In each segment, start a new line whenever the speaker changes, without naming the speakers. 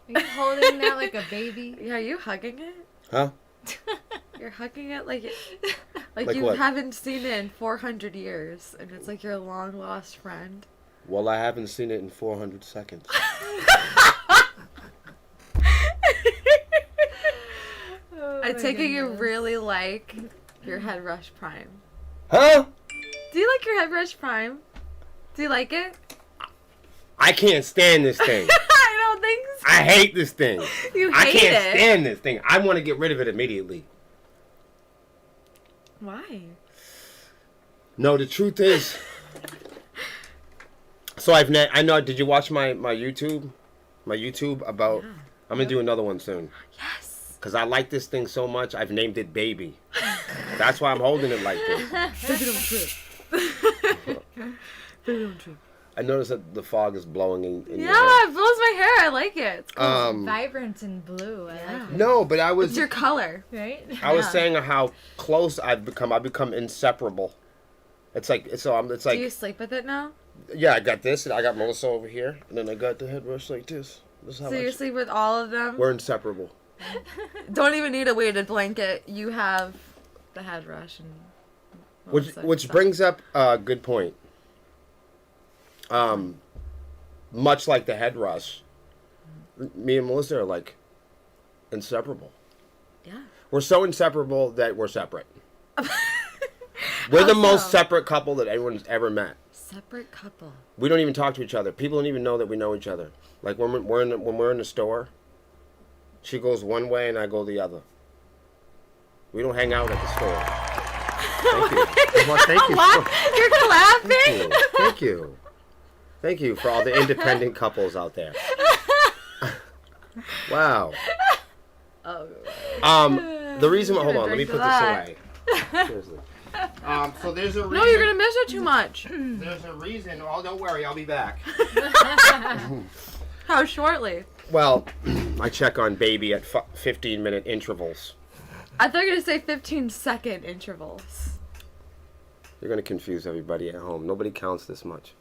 Are you holding that like a baby?
Yeah, are you hugging it?
Huh?
You're hugging it like
Like
you
what?
haven't seen it in 400 years, and it's like your long lost friend.
Well, I haven't seen it in 400 seconds.
I take it you really like your Head Rush Prime.
Huh?
Do you like your Head Rush Prime? Do you like it?
I can't stand this thing.
I don't think so.
I hate this thing.
You
I
hate
can't
it?
stand this thing. I want to get rid of it immediately.
Why?
No, the truth is... So I know. Did you watch my YouTube? My YouTube about...
Yeah.
I'm going to do another one soon.
Yes.
Because I like this thing so much, I've named it Baby. That's why I'm holding it like this. I noticed that the fog is blowing in your
Yeah,
hair.
it blows my hair. I like it. It's cool.
Vibrant and blue. I like it.
No, but I was...
It's your color.
Right?
I was saying how close I've become. I've become inseparable. It's like...
Do you sleep with it now?
Yeah, I got this, and I got Melissa over here, and then I got the Head Rush like this. This is how
So you sleep with all of them?
We're inseparable.
Don't even need a weighted blanket. You have the Head Rush. And
Which brings up a good point. Much like the Head Rush, me and Melissa are like inseparable.
Yeah.
We're so inseparable that we're separate. We're the most separate couple that anyone's ever met.
Separate couple.
We don't even talk to each other. People don't even know that we know each other. Like when we're in the store, she goes one way and I go the other. We don't hang out at the store. Thank you. Well, thank you.
You're clapping?
Thank you. Thank you for all the independent couples out there. Wow. The reason why, hold on, let me put this away. Seriously. So there's a reason.
No, you're gonna miss it too much.
There's a reason. Oh, don't worry, I'll be back.
How shortly?
Well, I check on Baby at 15-minute intervals.
I thought you were gonna say 15-second intervals.
You're gonna confuse everybody at home. Nobody counts this much.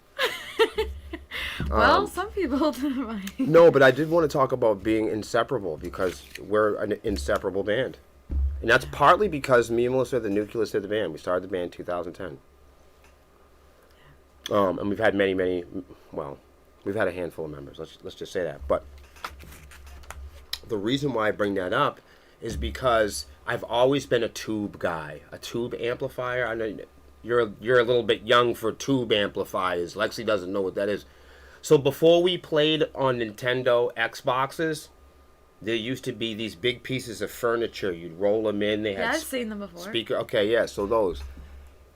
Well, some people might.
No, but I did want to talk about being inseparable because we're an inseparable band. And that's partly because me and Melissa are the nucleus of the band. We started the band in 2010. And we've had many, well, we've had a handful of members. Let's just say that. But the reason why I bring that up is because I've always been a tube guy, a tube amplifier. I know you're a little bit young for tube amplifiers. Lexi doesn't know what that is. So before we played on Nintendo Xboxes, there used to be these big pieces of furniture. You'd roll them in. They had
I've seen them before.
Speaker. Okay, yeah. So those,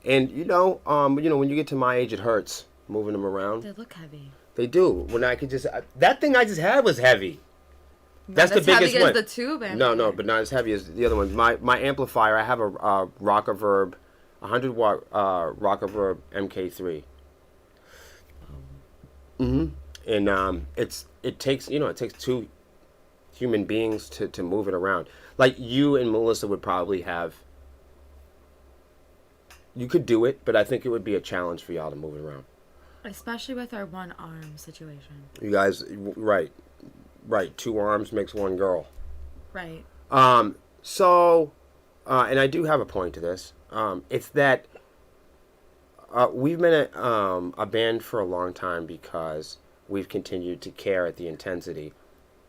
and when you get to my age, it hurts moving them around.
They look heavy.
They do. When I could just that thing I just had was heavy. That's the biggest
heavy
one.
as the tube amplifier.
No, but not as heavy as the other one. My amplifier, I have a Rockaverb, 100 watt Rockaverb MK3. And it takes two human beings to move it around. Like you and Melissa would probably have. You could do it, but I think it would be a challenge for y'all to move it around.
Especially with our one arm situation.
You guys, right. 2 arms makes 1 girl.
Right.
So, and I do have a point to this. It's that we've been a band for a long time because we've continued to care at the intensity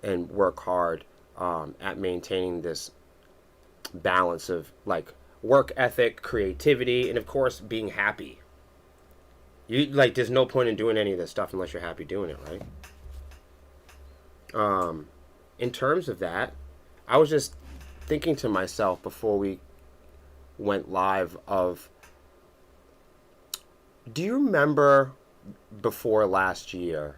and work hard at maintaining this balance of like work ethic, creativity, and of course being happy. There's no point in doing any of this stuff unless you're happy doing it, right? In terms of that, I was just thinking to myself before we went live of, do you remember before last year,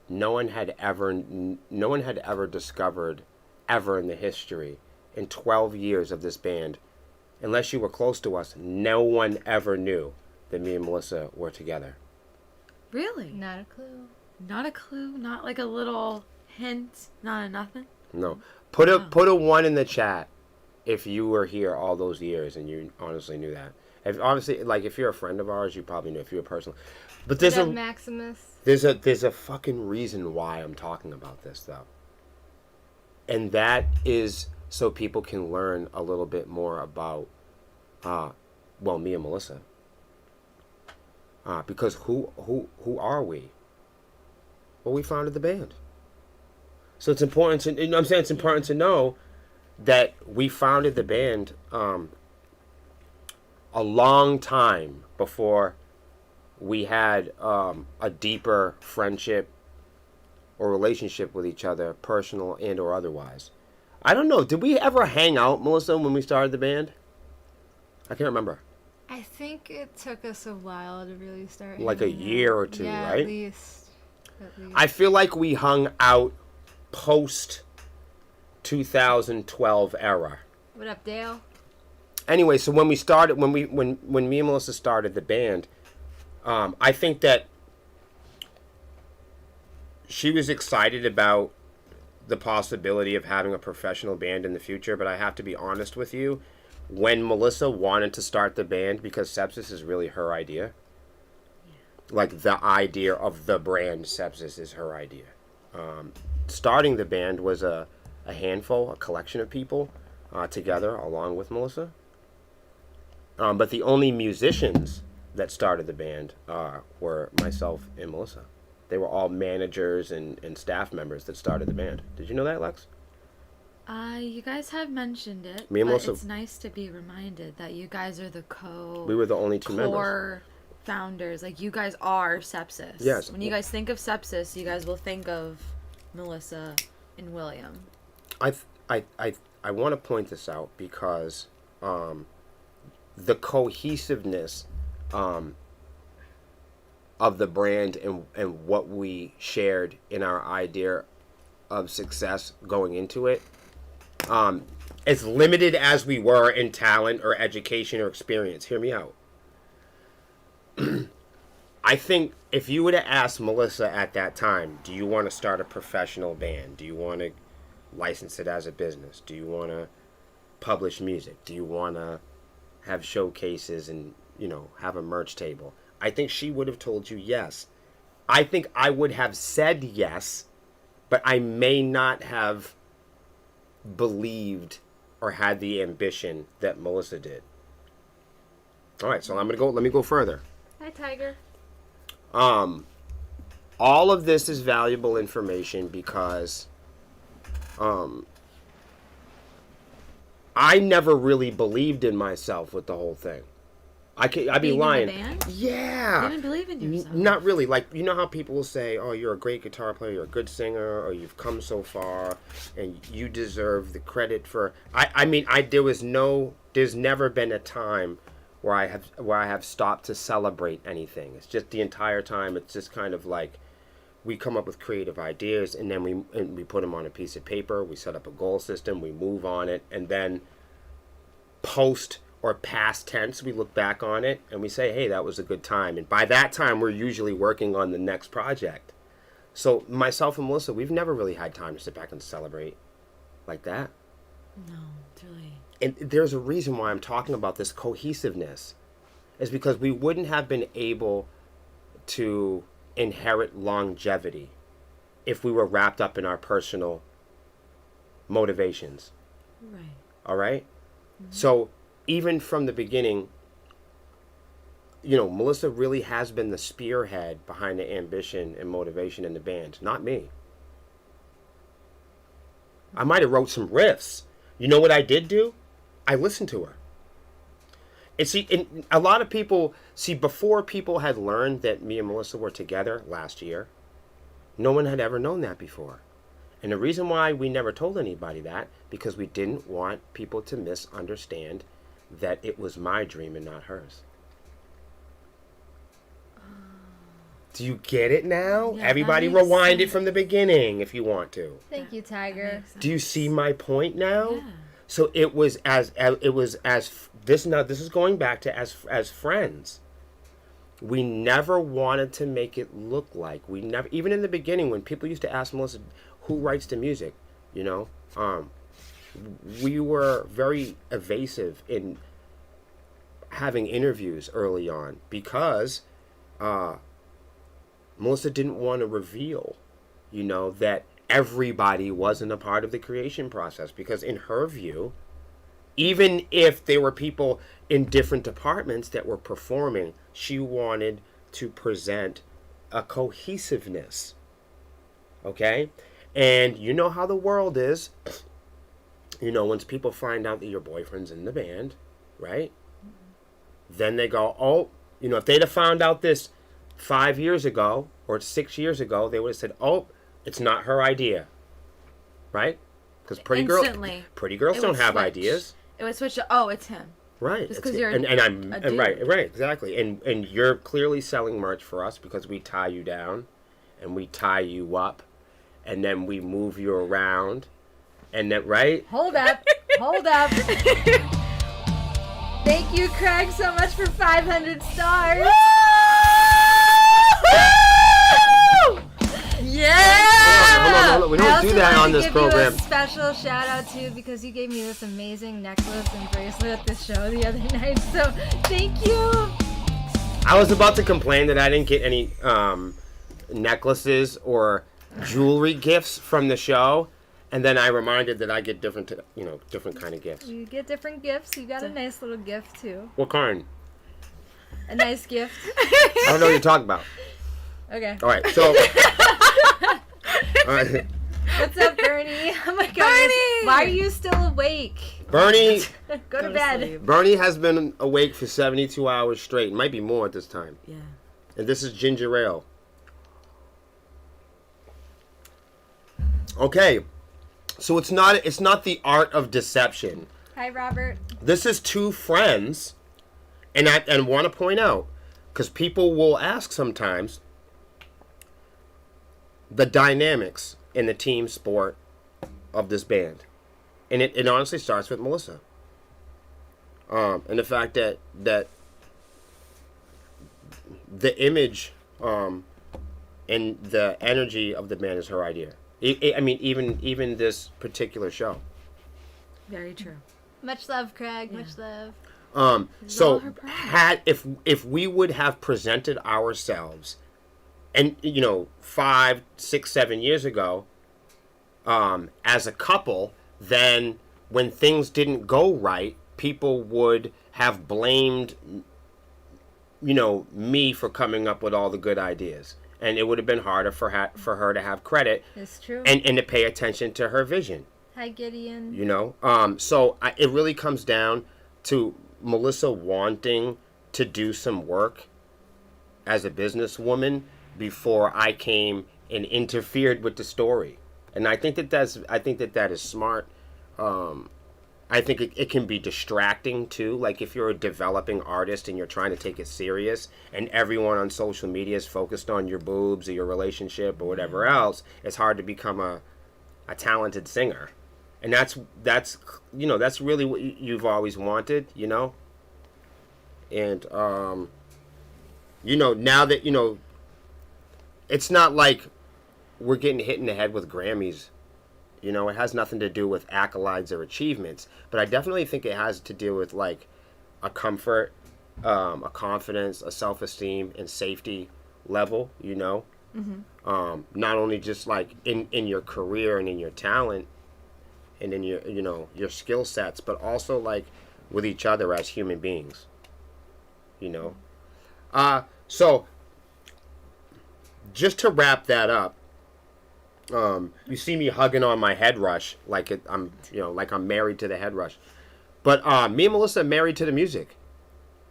no one had ever discovered ever in the history in 12 years of this band, unless you were close to us, no one ever knew that me and Melissa were together.
Really?
Not a clue.
Not a clue? Not like a little hint? Not a nothing?
No. Put a 1 in the chat if you were here all those years and you honestly knew that. If you're a friend of ours, you probably knew if you're a person. But there's
Maximus.
There's a fucking reason why I'm talking about this though. And that is so people can learn a little bit more about, me and Melissa. Because who are we? Well, we founded the band. So it's important to, you know what I'm saying? It's important to know that we founded the band a long time before we had a deeper friendship or relationship with each other, personal and or otherwise. I don't know. Did we ever hang out, Melissa, when we started the band? I can't remember.
I think it took us a while to really start.
Like a year or two,
yeah,
right?
At least.
I feel like we hung out post 2012 era.
What up, Dale?
Anyway, so when we started, when me and Melissa started the band, I think that she was excited about the possibility of having a professional band in the future. But I have to be honest with you, when Melissa wanted to start the band, because Sepsiss is really her idea. Like the idea of the brand Sepsiss is her idea. Starting the band was a handful, a collection of people together along with Melissa. But the only musicians that started the band were myself and Melissa. They were all managers and staff members that started the band. Did you know that, Lex?
You guys have mentioned it,
Me and
but
Melissa,
it's nice to be reminded that you guys are the
we were the only two members.
core founders. Like, you guys are Sepsiss.
Yes.
When you guys think of Sepsiss, you guys will think of Melissa and William.
I want to point this out because the cohesiveness of the brand and what we shared in our idea of success going into it, as limited as we were in talent or education or experience, hear me out. I think if you would have asked Melissa at that time, do you want to start a professional band? Do you want to license it as a business? Do you want to publish music? Do you want to have showcases and, you know, have a merch table? I think she would have told you yes. I think I would have said yes, but I may not have believed or had the ambition that Melissa did. All right, so let me go further.
Hi, Tiger.
All of this is valuable information because I never really believed in myself with the whole thing. I'd be
Being
lying.
in the band?
Yeah.
You didn't believe in yourself.
Not really. Like, you know how people will say, oh, you're a great guitar player, you're a good singer, or you've come so far, and you deserve the credit for... There's never been a time where I have stopped to celebrate anything. It's just the entire time, it's just kind of like, we come up with creative ideas, and then we put them on a piece of paper, we set up a goal system, we move on it, and then post or past tense, we look back on it and we say, hey, that was a good time. And by that time, we're usually working on the next project. So myself and Melissa, we've never really had time to sit back and celebrate like that.
No, it's really...
And there's a reason why I'm talking about this cohesiveness. Is because we wouldn't have been able to inherit longevity if we were wrapped up in our personal motivations.
Right.
All right? Mm-hmm. So even from the beginning, you know, Melissa really has been the spearhead behind the ambition and motivation in the band, not me. I might have wrote some riffs. You know what I did do? I listened to her. And a lot of people, before people had learned that me and Melissa were together last year, no one had ever known that before. And the reason why we never told anybody that, because we didn't want people to misunderstand that it was my dream and not hers. Do you get it now?
Yeah,
Everybody
that makes
rewind it
sense.
from the beginning if you want to.
Thank you, Tiger.
Do you see my point now?
Yeah.
So this is going back to as friends. We never wanted to make it look like even in the beginning when people used to ask Melissa who writes the music, you know, we were very evasive in having interviews early on because Melissa didn't want to reveal, you know, that everybody wasn't a part of the creation process, because in her view, even if there were people in different departments that were performing, she wanted to present a cohesiveness. Okay? And you know how the world is. You know, once people find out that your boyfriend's in the band, right? Then they go, oh, you know, if they'd have found out this 5 years ago or 6 years ago, they would have said, oh, it's not her idea. Right? Because pretty girls don't have ideas.
It would switch to, oh, it's him.
Right.
Just because you're
and right, exactly. And you're clearly selling merch for us because we tie you down and we tie you up and then we move you around and then right?
Hold up. Thank you, Craig, so much for 500 stars.
Yeah!
Hold on. We don't do that on this program.
I also want to give you a special shout out too, because you gave me this amazing necklace and bracelet at the show the other night. So thank you.
I was about to complain that I didn't get any necklaces or jewelry gifts from the show, and then I reminded that I get different kind of gifts.
You get different gifts. You got a nice little gift too.
What kind?
A nice gift.
I don't know what you're talking about.
Okay.
All right, so. All right.
What's up, Bernie? Oh my God.
Bernie!
Why are you still awake?
Bernie.
Go to bed.
sleep.
Bernie has been awake for 72 hours straight. It might be more at this time.
Yeah.
And this is ginger ale. Okay. So it's not the art of deception.
Hi, Robert.
This is two friends, and I want to point out, because people will ask sometimes, the dynamics in the team sport of this band. And it honestly starts with Melissa. And the fact that the image and the energy of the band is her idea. I mean, even this particular show.
Very true.
Much love, Craig. Much love.
So if we would have presented ourselves, and 5, 6, 7 years ago, as a couple, then when things didn't go right, people would have blamed me for coming up with all the good ideas, and it would have been harder for her to have credit.
It's true.
And to pay attention to her vision.
Hi, Gideon.
So it really comes down to Melissa wanting to do some work as a businesswoman before I came and interfered with the story. And I think that is smart. I think it can be distracting too. Like if you're a developing artist and you're trying to take it serious and everyone on social media is focused on your boobs or your relationship or whatever else, it's hard to become a talented singer. And that's really what you've always wanted, And now that it's not like we're getting hit in the head with Grammys. It has nothing to do with accolades or achievements. But I definitely think it has to do with like a comfort, a confidence, a self-esteem, and safety level, Mm-hmm. Not only just like in your career and in your talent and in your skill sets, but also like with each other as human beings. So just to wrap that up, you see me hugging on my head rush like I'm married to the head rush, but me and Melissa are married to the music,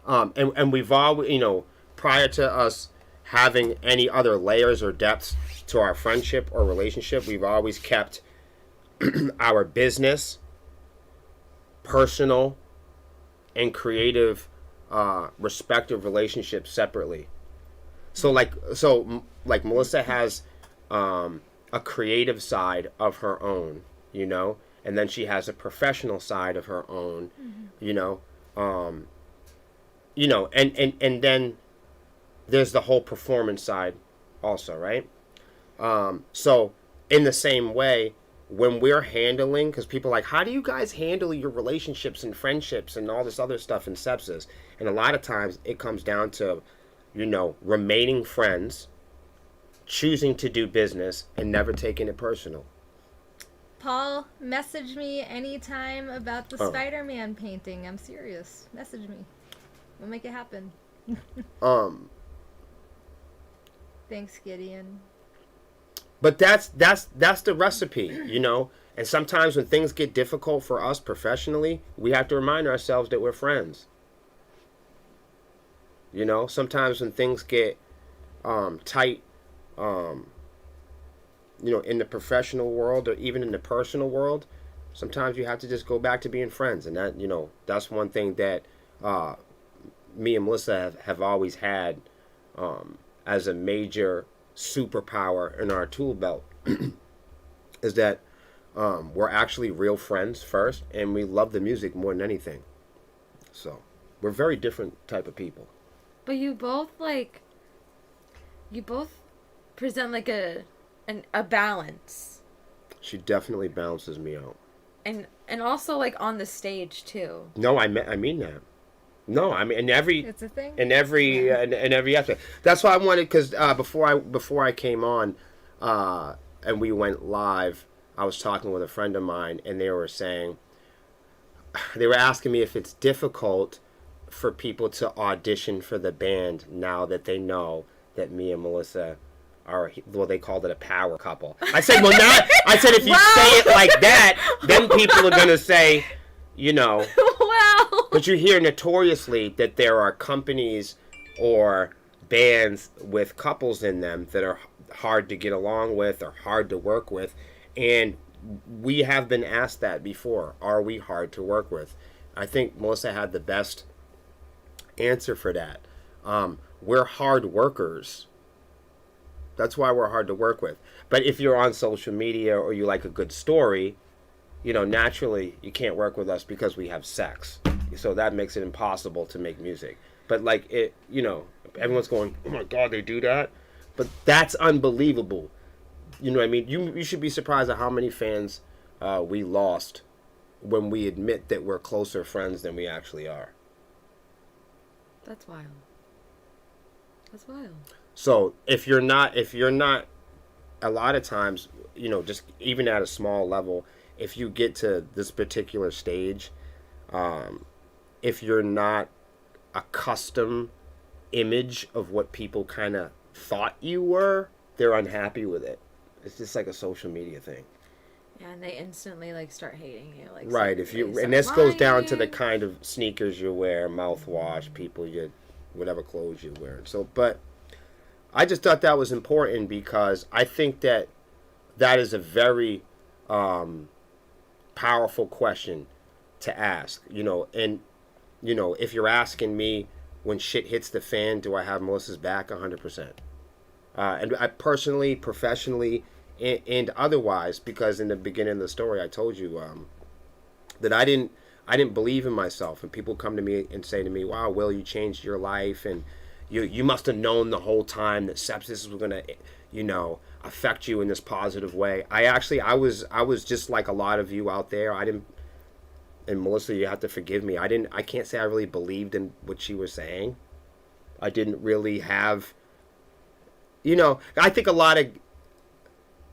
and we've all prior to us having any other layers or depths to our friendship or relationship, we've always kept our business, personal, and creative respective relationships separately. So like Melissa has a creative side of her own, and then she has a professional side of her own, and then there's the whole performance side also, right? So in the same way, when we're handling, because people are like, how do you guys handle your relationships and friendships and all this other stuff in Sepsiss? And a lot of times it comes down to, remaining friends, choosing to do business and never taking it personal.
Paul, message me anytime about the
Oh.
Spider-Man painting. I'm serious. Message me. We'll make it happen. Thanks, Gideon.
But that's the recipe, you know. And sometimes when things get difficult for us professionally, we have to remind ourselves that we're friends. You know, sometimes when things get tight, you know, in the professional world or even in the personal world, sometimes you have to just go back to being friends. And that, you know, that's one thing that me and Melissa have always had as a major superpower in our tool belt is that we're actually real friends first, and we love the music more than anything. So we're very different type of people.
But you both present like a balance,
She definitely balances me out.
and also like on the stage too.
No, I mean that. No, I mean
It's a thing.
in every aspect. That's why I wanted, because before I came on, and we went live, I was talking with a friend of mine, and they were asking me if it's difficult for people to audition for the band now that they know that me and Melissa are, well, they called it a power couple. I said, well, not. I said, if you say it like that, then people are gonna say, you know.
Wow.
But you hear notoriously that there are companies or bands with couples in them that are hard to get along with or hard to work with, and we have been asked that before. Are we hard to work with? I think Melissa had the best answer for that. We're hard workers. That's why we're hard to work with. But if you're on social media or you like a good story, you know, naturally you can't work with us because we have sex. So that makes it impossible to make music. But like it, you know, everyone's going, oh my God, they do that? But that's unbelievable. You know what I mean? You should be surprised at how many fans we lost when we admit that we're closer friends than we actually are.
That's wild. That's wild.
So if you're not, a lot of times, you know, just even at a small level, if you get to this particular stage, if you're not a custom image of what people kind of thought you were, they're unhappy with it. It's just like a social media thing.
Yeah, and they instantly like start hating you. Like
Right. If you, and this goes down to the kind of sneakers you wear, mouthwash, people you, whatever clothes you wear. So, but I just thought that was important because I think that is a very powerful question to ask. You know, and you know, if you're asking me when shit hits the fan, do I have Melissa's back? 100%. And I personally, professionally, and otherwise, because in the beginning of the story I told you that I didn't believe in myself, and people come to me and say to me, wow, Will, you changed your life, and you must have known the whole time that sepsis was going to, you know, affect you in this positive way. I was just like a lot of you out there. I didn't, and Melissa, you have to forgive me, I can't say I really believed in what she was saying. I didn't really have, you know, I think a lot of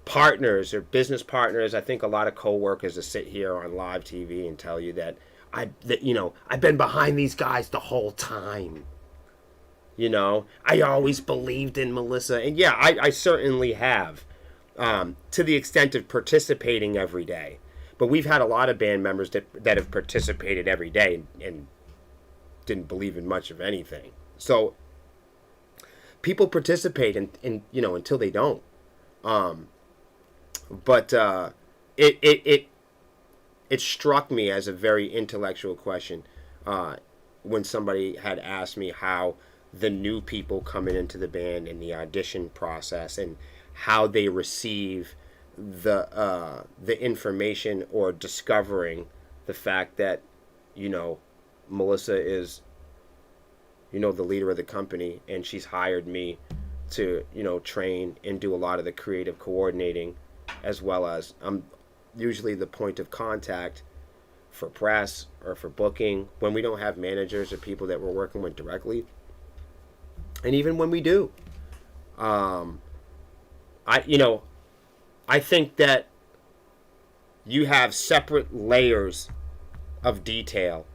partners or business partners, I think a lot of co-workers that sit here on live TV and tell you that you know, I've been behind these guys the whole time. You know, I always believed in Melissa, and yeah, I certainly have, to the extent of participating every day. But we've had a lot of band members that have participated every day and didn't believe in much of anything. So people participate in you know, until they don't. But it struck me as a very intellectual question when somebody had asked me how the new people coming into the band and the audition process and how they receive the information or discovering the fact that, you know, Melissa is, you know, the leader of the company, and she's hired me to, you know, train and do a lot of the creative coordinating, as well as I'm usually the point of contact for press or for booking when we don't have managers or people that we're working with directly. And even when we do, I think that you have separate layers of detail,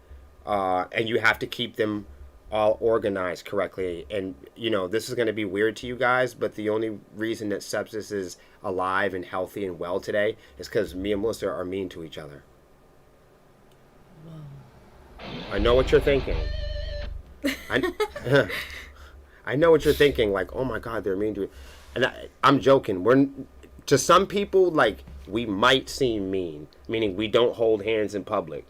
and you have to keep them all organized correctly. And this is going to be weird to you guys, but the only reason that Sepsiss is alive and healthy and well today is because me and Melissa are mean to each other. I know what you're thinking. I know what you're thinking. Like, oh my God, they're mean to you. And I'm joking. To some people, like, we might seem mean, meaning we don't hold hands in public.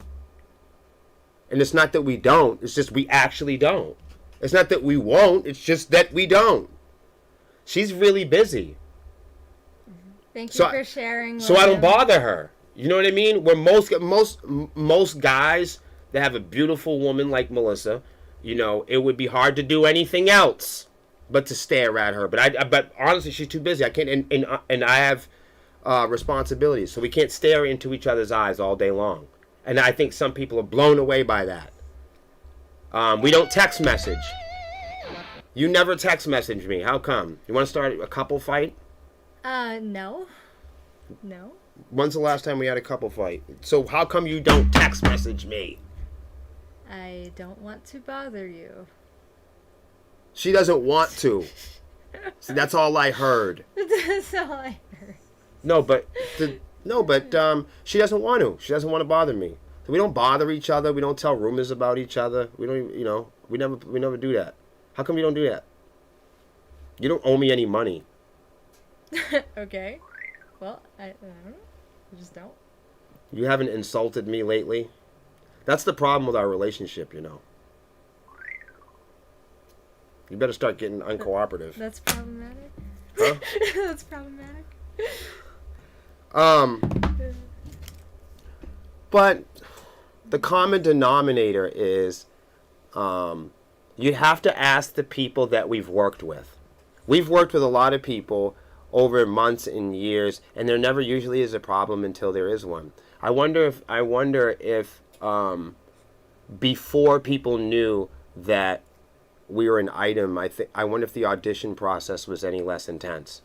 And it's not that we don't. It's just we actually don't. It's not that we won't. It's just that we don't. She's really busy.
Thank you for sharing.
So I don't bother her. You know what I mean? Where most guys that have a beautiful woman like Melissa, it would be hard to do anything else but to stare at her. But honestly, she's too busy. I can't, and I have responsibilities, so we can't stare into each other's eyes all day long. And I think some people are blown away by that. We don't text message. You never text message me. How come? You want to start a couple fight?
No.
When's the last time we had a couple fight? So how come you don't text message me?
I don't want to bother you.
She doesn't want to. See, that's all I heard.
That's all I heard.
No, but she doesn't want to. She doesn't want to bother me. So we don't bother each other. We don't tell rumors about each other. We don't, we never do that. How come you don't do that? You don't owe me any money.
Okay. Well, I don't know. I just don't.
You haven't insulted me lately. That's the problem with our relationship, You better start getting uncooperative.
That's problematic.
Huh?
That's problematic.
But the common denominator is you have to ask the people that we've worked with. We've worked with a lot of people over months and years, and there never usually is a problem until there is one. I wonder if before people knew that we were an item, I wonder if the audition process was any less intense,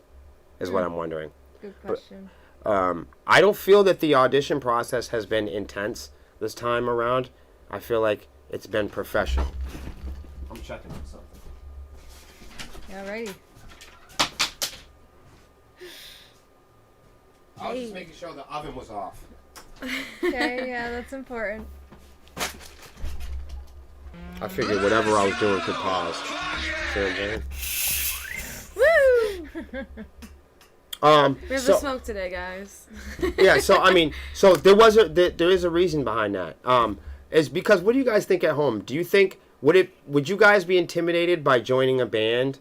is what I'm wondering.
Good question.
I don't feel that the audition process has been intense this time around. I feel like it's been professional. I'm checking on something.
Alrighty.
I was just making sure the oven was off.
Okay, yeah, that's important.
I figured whatever I was doing could pause. See what I'm saying?
Woo!
We have the smoke today, guys.
Yeah, so there is a reason behind that. Is because, what do you guys think at home? Do you think would you guys be intimidated by joining a band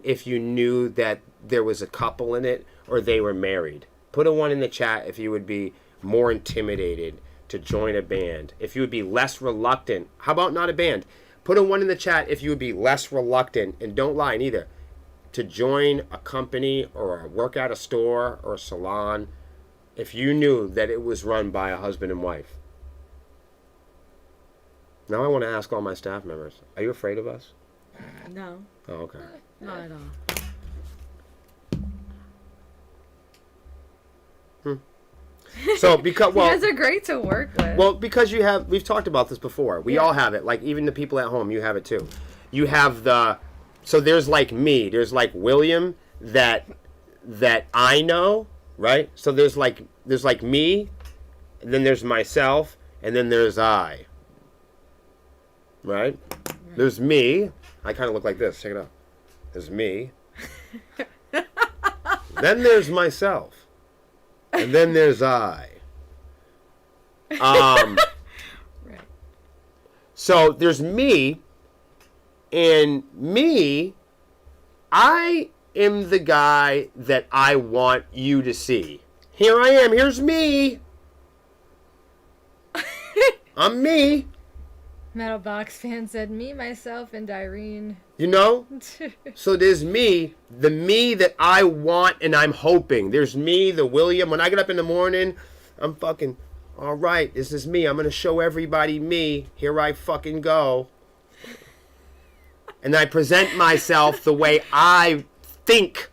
if you knew that there was a couple in it or they were married? Put a 1 in the chat if you would be more intimidated to join a band. If you would be less reluctant. How about not a band? Put a 1 in the chat if you would be less reluctant, and don't lie neither, to join a company or work at a store or a salon if you knew that it was run by a husband and wife. Now I want to ask all my staff members, are you afraid of us?
No.
Oh, okay.
Not at all.
So because
you guys are great to work with.
Well, because we've talked about this before. We all have it. Like, even the people at home, you have it too. You have so there's like me. There's like William that I know, right? So there's like me, and then there's myself, and then there's I. Right? There's me. I kind of look like this. Check it out. There's me. Then there's myself. And then there's I. Right. So there's me, and me, I am the guy that I want you to see. Here I am. Here's me. I'm me.
Metal Box fan said, me, myself, and Irene.
You know? So there's me, the me that I want and I'm hoping. There's me, the William. When I get up in the morning, I'm fucking, all right, this is me. I'm going to show everybody me. Here I fucking go. And I present myself the way I think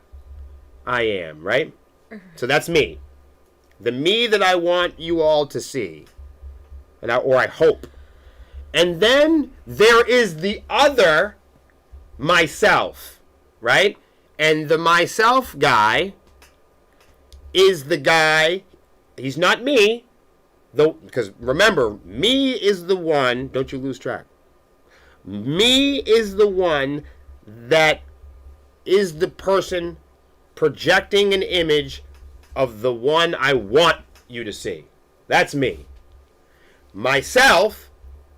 I am, right? So that's me. The me that I want you all to see. Or I hope. And then there is the other myself, right? And the myself guy is the guy, he's not me, though, because remember, me is the one, don't you lose track. Me is the one that is the person projecting an image of the one I want you to see. That's me. Myself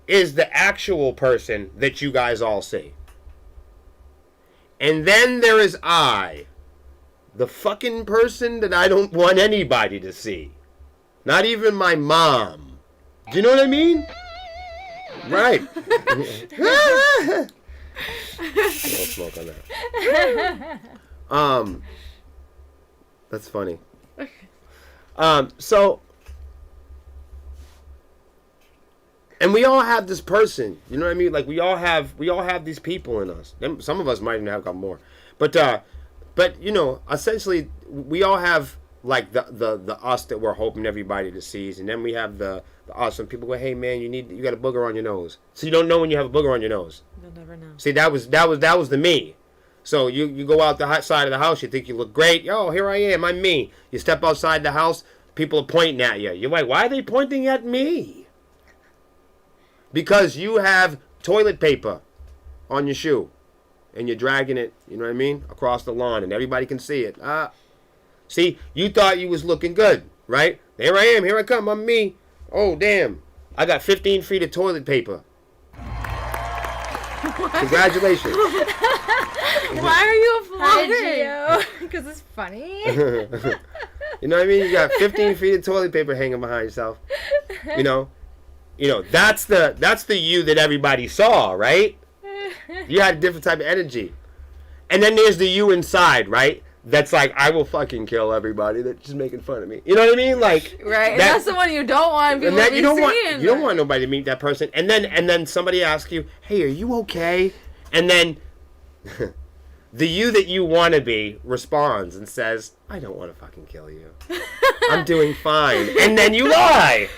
is the actual person that you guys all see. And then there is I, the fucking person that I don't want anybody to see. Not even my mom. Do you know what I mean? Right. Don't smoke on that. That's funny. So, and we all have this person, you know what I mean? Like we all have these people in us. Some of us might even have got more, but you know, essentially, we all have like the us that we're hoping everybody to sees, and then we have the us when people go, hey man, you got a booger on your nose, so you don't know when you have a booger on your nose.
You'll never know.
See, that was the me. So you go out the side of the house, you think you look great. Yo, here I am, I'm me. You step outside the house, people are pointing at you. You're like, why are they pointing at me? Because you have toilet paper on your shoe, and you're dragging it, you know what I mean, across the lawn, and everybody can see it. See, you thought you was looking good, right? There I am, here I come, I'm me. Oh, damn, I got 15 feet of toilet paper. Congratulations.
Why are you
Hi,
vlogging?
Gio. Because it's funny.
You know what I mean? You got 15 feet of toilet paper hanging behind yourself. You know, that's the you that everybody saw, right? You had a different type of energy. And then there's the you inside, right? That's like, I will fucking kill everybody that's just making fun of me. You know what I mean? Like,
Right, and that's the one you don't want people to be
you don't
seeing.
you don't want nobody to meet that person. And then somebody asks you, hey, are you okay? And then the you that you want to be responds and says, I don't want to fucking kill you. I'm doing fine. And then you lie.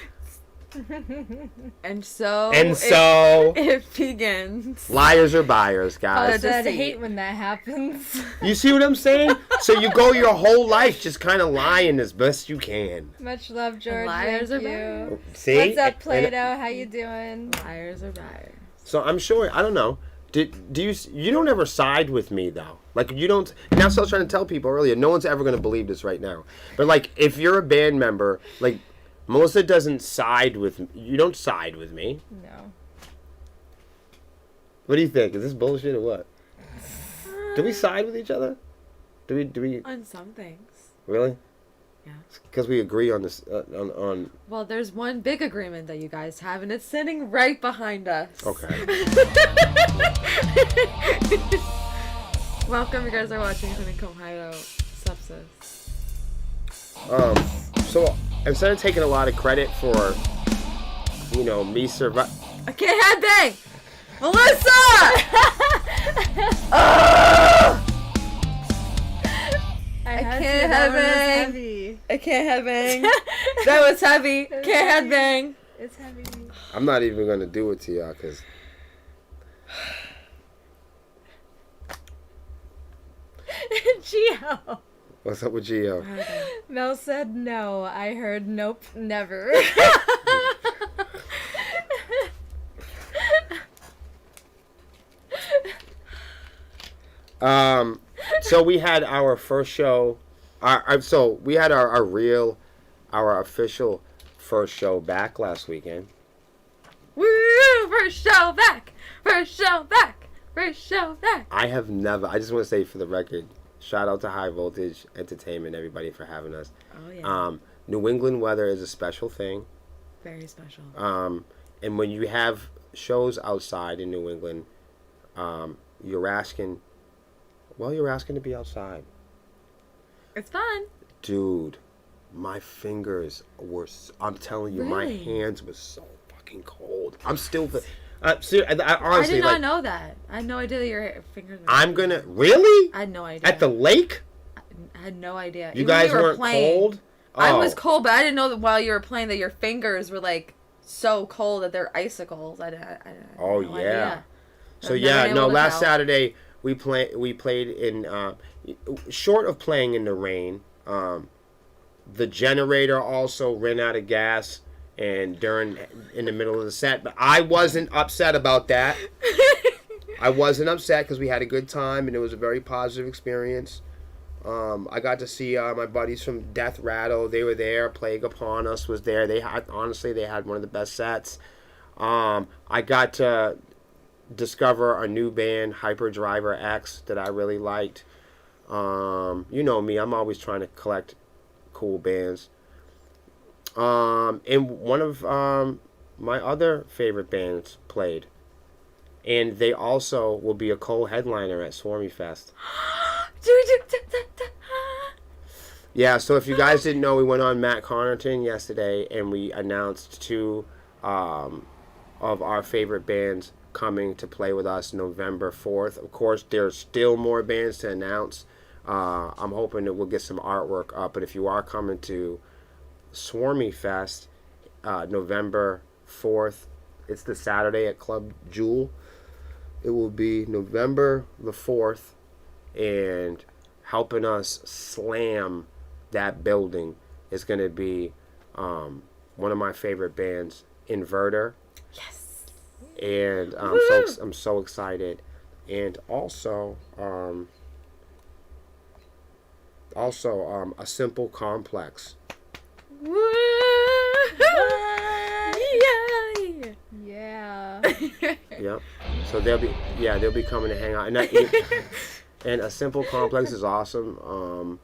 And so it begins.
Liars are buyers,
I
guys.
said, I hate when that happens.
You see what I'm saying? So you go your whole life just kind of lying as best you can.
Much love, George.
Liars
Thank
are
you.
buyers.
See?
What's up,
And-
Play-Doh? How you doing?
Liars are buyers.
So I'm sure, I don't know. Do you don't ever side with me though? Like you don't. And that's what I was trying to tell people earlier. No one's ever gonna believe this right now. But like, if you're a band member, like Melissa doesn't side with me. You don't side with me.
No.
What do you think? Is this bullshit or what? Do we side with each other? Do we
On some things.
really?
Yeah.
Because we agree on this on.
Well, there's one big agreement that you guys have, and it's sitting right behind us.
Okay.
Welcome, you guys are watching Honeycomb Hideout. Sepsiss.
So instead of taking a lot of credit for, me survive.
I can't headbang! Melissa!
I
can't
that
have
one was
it.
heavy.
I can't headbang. That was heavy.
It was
Can't
heavy.
headbang.
It's heavy.
I'm not even gonna do it to y'all because.
Gio.
What's up with Gio?
Mel said no. I heard nope, never.
So we had our first show. So we had our official first show back last weekend.
Woo! First show back! First show back! First show back!
I just want to say for the record, shout out to High Voltage Entertainment, everybody for having us.
Oh, yeah.
New England weather is a special thing.
Very special.
And when you have shows outside in New England, you're asking to be outside.
It's fun.
Dude, my fingers were, I'm telling you, my
Really?
hands were so fucking cold. I'm still, I
I
honestly,
did not
like,
know that. I had no idea that your fingers were...
I'm gonna, really?
I had no idea.
At the lake?
I had no idea.
You
Even
guys
when we were
weren't
playing,
cold?
I
Oh.
was cold, but I didn't know that while you were playing that your fingers were like so cold that they're icicles. I had
Oh,
no
yeah.
idea.
So
I've never been able to
last
tell.
Saturday we played in short of playing in the rain. The generator also ran out of gas and in the middle of the set, but I wasn't upset about that. I wasn't upset because we had a good time and it was a very positive experience. I got to see my buddies from Death Rattle. They were there. Plague Upon Us was there. They had one of the best sets. I got to discover a new band, Hyperdriver X, that I really liked. You know me, I'm always trying to collect cool bands. And one of my other favorite bands played. And they also will be a co-headliner at Swarmiefest. Yeah, so if you guys didn't know, we went on Matt Connerton yesterday and we announced two of our favorite bands coming to play with us November 4th. Of course, there's still more bands to announce. I'm hoping that we'll get some artwork up, but if you are coming to Swarmiefest November 4th, it's the Saturday at Club Jewel. It will be November the 4th, and helping us slam that building is going to be one of my favorite bands, Inverter.
Yes.
And I'm so excited. And also A Simple Complex.
Woo!
Yeah.
Yep. So they'll be coming to hang out. And A Simple Complex is awesome.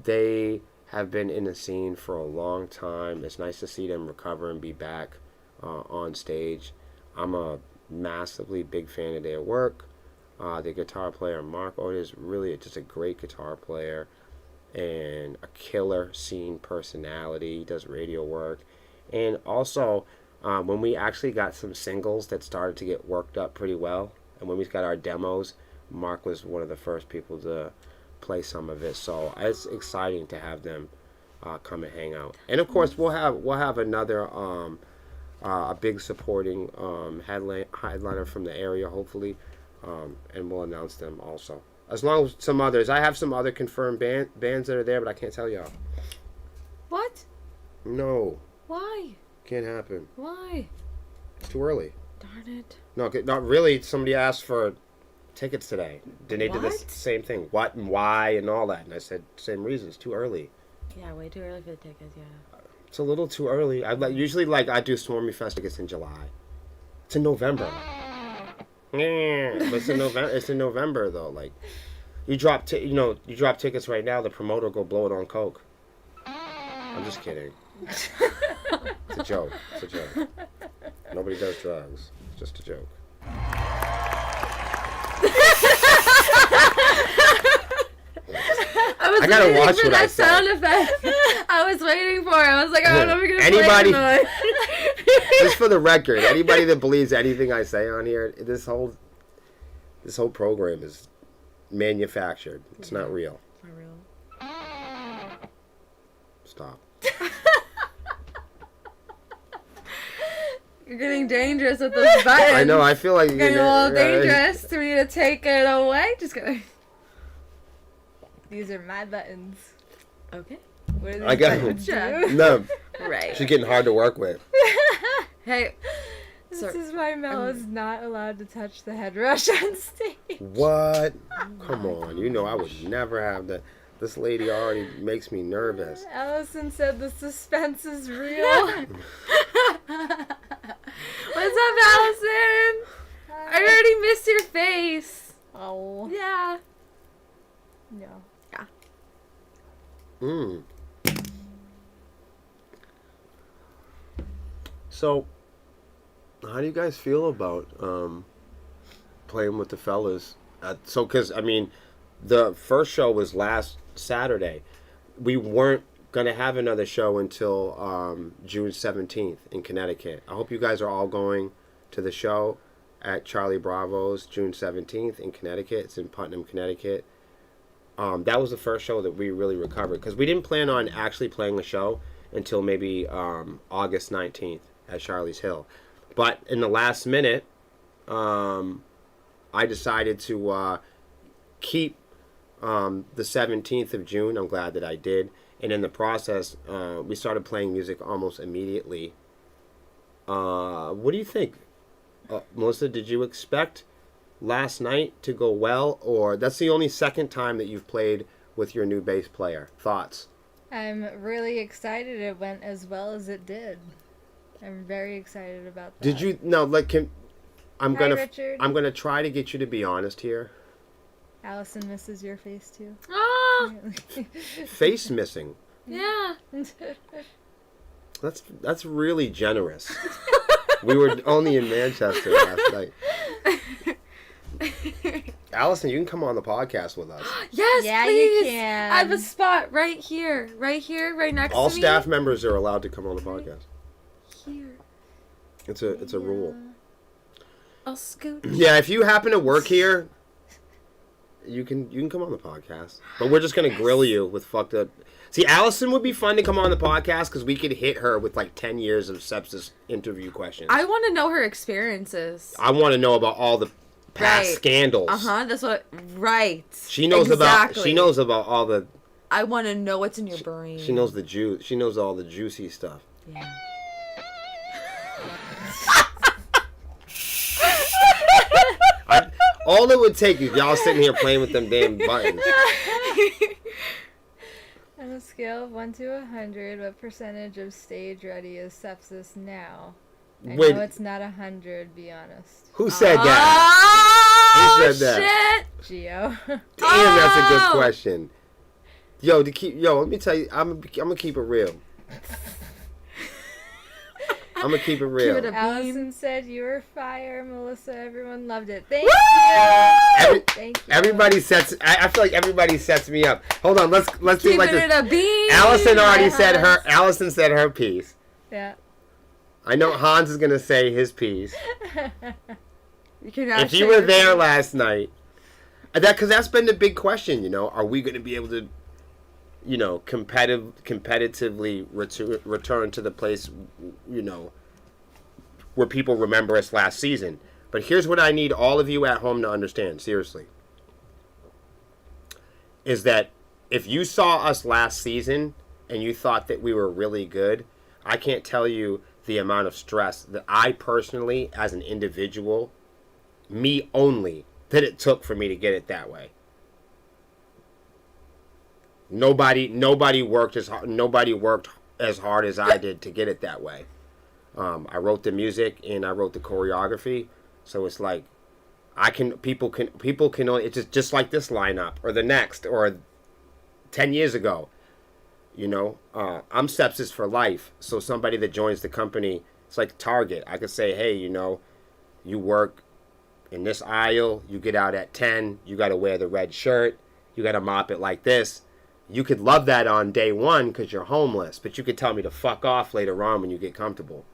They have been in the scene for a long time. It's nice to see them recover and be back on stage. I'm a massively big fan of their work. The guitar player, Marco, is really just a great guitar player and a killer scene personality. He does radio work. And also, when we actually got some singles that started to get worked up pretty well, and when we got our demos, Mark was one of the first people to play some of it. So it's exciting to have them come and hang out. And of course, we'll have another a big supporting headliner from the area, hopefully, and we'll announce them also. As long as some others, I have some other confirmed bands that are there, but I can't tell y'all.
What?
No,
Why?
can't happen.
Why?
It's too early.
Darn it.
No, not really. Somebody asked for tickets today. Then they did the
What?
same thing. What and why and all that. And I said, same reason. It's too early.
Yeah, way too early for the tickets, yeah.
It's a little too early. I do Swarmiefest tickets in July. It's in November. Yeah, but it's in November. It's in November though. Like, you drop tickets right now. The promoter will go blow it on coke. I'm just kidding. It's a joke. It's a joke. Nobody does drugs. It's just a joke. I gotta watch what I say.
Sound effect. I was waiting for it. I was like, I don't know if you're gonna
Anybody-
play it or not.
Just for the record, anybody that believes anything I say on here, this whole program is manufactured. It's not real.
It's not real.
Stop.
You're getting dangerous with those buttons.
I know. I feel like you're
Getting a little
right?
dangerous. Do we need to take it away? Just kidding.
These are my buttons.
Okay.
What are these
I got
buttons
it.
do?
No,
Right.
she's getting hard to work with.
Hey.
This
Sorry.
is why Mel is not allowed to touch the head rush on stage.
What? Come on. You know I would never have that. This lady already makes me nervous.
Allison said the suspense is real.
What's up, Allison? I already missed your face.
Oh.
Yeah.
No.
So, how do you guys feel about playing with the fellas? Because I mean, the first show was last Saturday. We weren't gonna have another show until June 17th in Connecticut. I hope you guys are all going to the show at Charlie Bravo's June 17th in Connecticut. It's in Putnam, Connecticut. that was the first show that we really recovered because we didn't plan on actually playing the show until maybe August 19th at Charlie's Hill. But in the last minute, I decided to keep the 17th of June. I'm glad that I did. And in the process, we started playing music almost immediately. What do you think? Melissa, did you expect last night to go well? Or that's the only second time that you've played with your new bass player. Thoughts?
I'm really excited it went as well as it did. I'm very excited about that.
Did you? No, like, I'm
Richard.
gonna try to get you to be honest here.
Allison misses your face too.
Oh,
Face missing.
yeah.
That's really generous. We were only in Manchester last night. Allison, you can come on the podcast with us.
Yes,
Yeah,
please.
you can.
I have a spot right here, right next
All
to me.
staff members are allowed to come on the podcast.
Here.
It's a rule.
I'll scoot.
Yeah, if you happen to work here, you can come on the podcast. But we're just gonna grill you with fucked up. See, Allison would be fun to come on the podcast because we could hit her with like 10 years of sepsis interview questions.
I want to know her experiences.
I want to know about all the past
Right.
scandals.
That's what. Right.
She knows
Exactly.
about all the.
I want to know what's in your brain.
She knows the juice. She knows all the juicy stuff.
Yeah.
All it would take is y'all sitting here playing with them damn buttons.
On a scale of 1 to 100, what percentage of stage ready is Sepsiss now? I
Wait.
know it's not 100, be honest.
Who said that?
Oh,
Who said that?
shit.
Geo.
Damn, that's a good
Oh.
question. Let me tell you, I'm gonna keep it real. I'm gonna keep it real.
Give it a
Allison said you were fire, Melissa. Everyone loved it. Thank
Woo!
you. Thank you.
Everybody sets. I feel like everybody sets me up. Hold on, let's do it
Keeping
like
it
this.
a bean.
Allison already said her.
Hans.
Allison said her piece.
Yeah.
I know Hans is gonna say his piece.
You can
If you were there last night, because that's been the big question. Are we gonna be able to, competitively return to the place, where people remember us last season? But here's what I need all of you at home to understand, seriously, is that if you saw us last season and you thought that we were really good, I can't tell you the amount of stress that I personally, as an individual, me only, that it took for me to get it that way. Nobody worked as hard. Nobody worked as hard as I did to get it that way. I wrote the music and I wrote the choreography, so it's like people can only, it's just like this lineup or the next or 10 years ago. I'm Sepsiss for life. So somebody that joins the company, it's like Target. I could say, hey, you work in this aisle, you get out at 10, you got to wear the red shirt, you got to mop it like this. You could love that on day one because you're homeless, but you could tell me to fuck off later on when you get comfortable.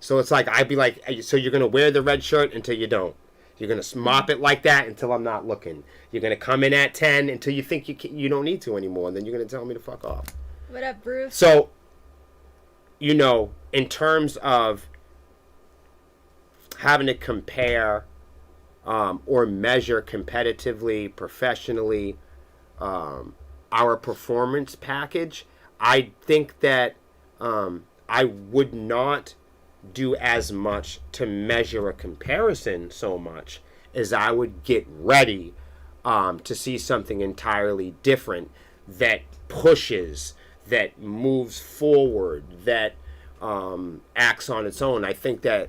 So it's like, I'd be like, so you're going to wear the red shirt until you don't. You're going to mop it like that until I'm not looking. You're going to come in at 10 until you think you don't need to anymore, and then you're going to tell me to fuck off.
What up, Bruce?
So, in terms of having to compare or measure competitively, professionally, our performance package, I think that I would not do as much to measure a comparison so much as I would get ready to see something entirely different that pushes, that moves forward, that acts on its own. I think that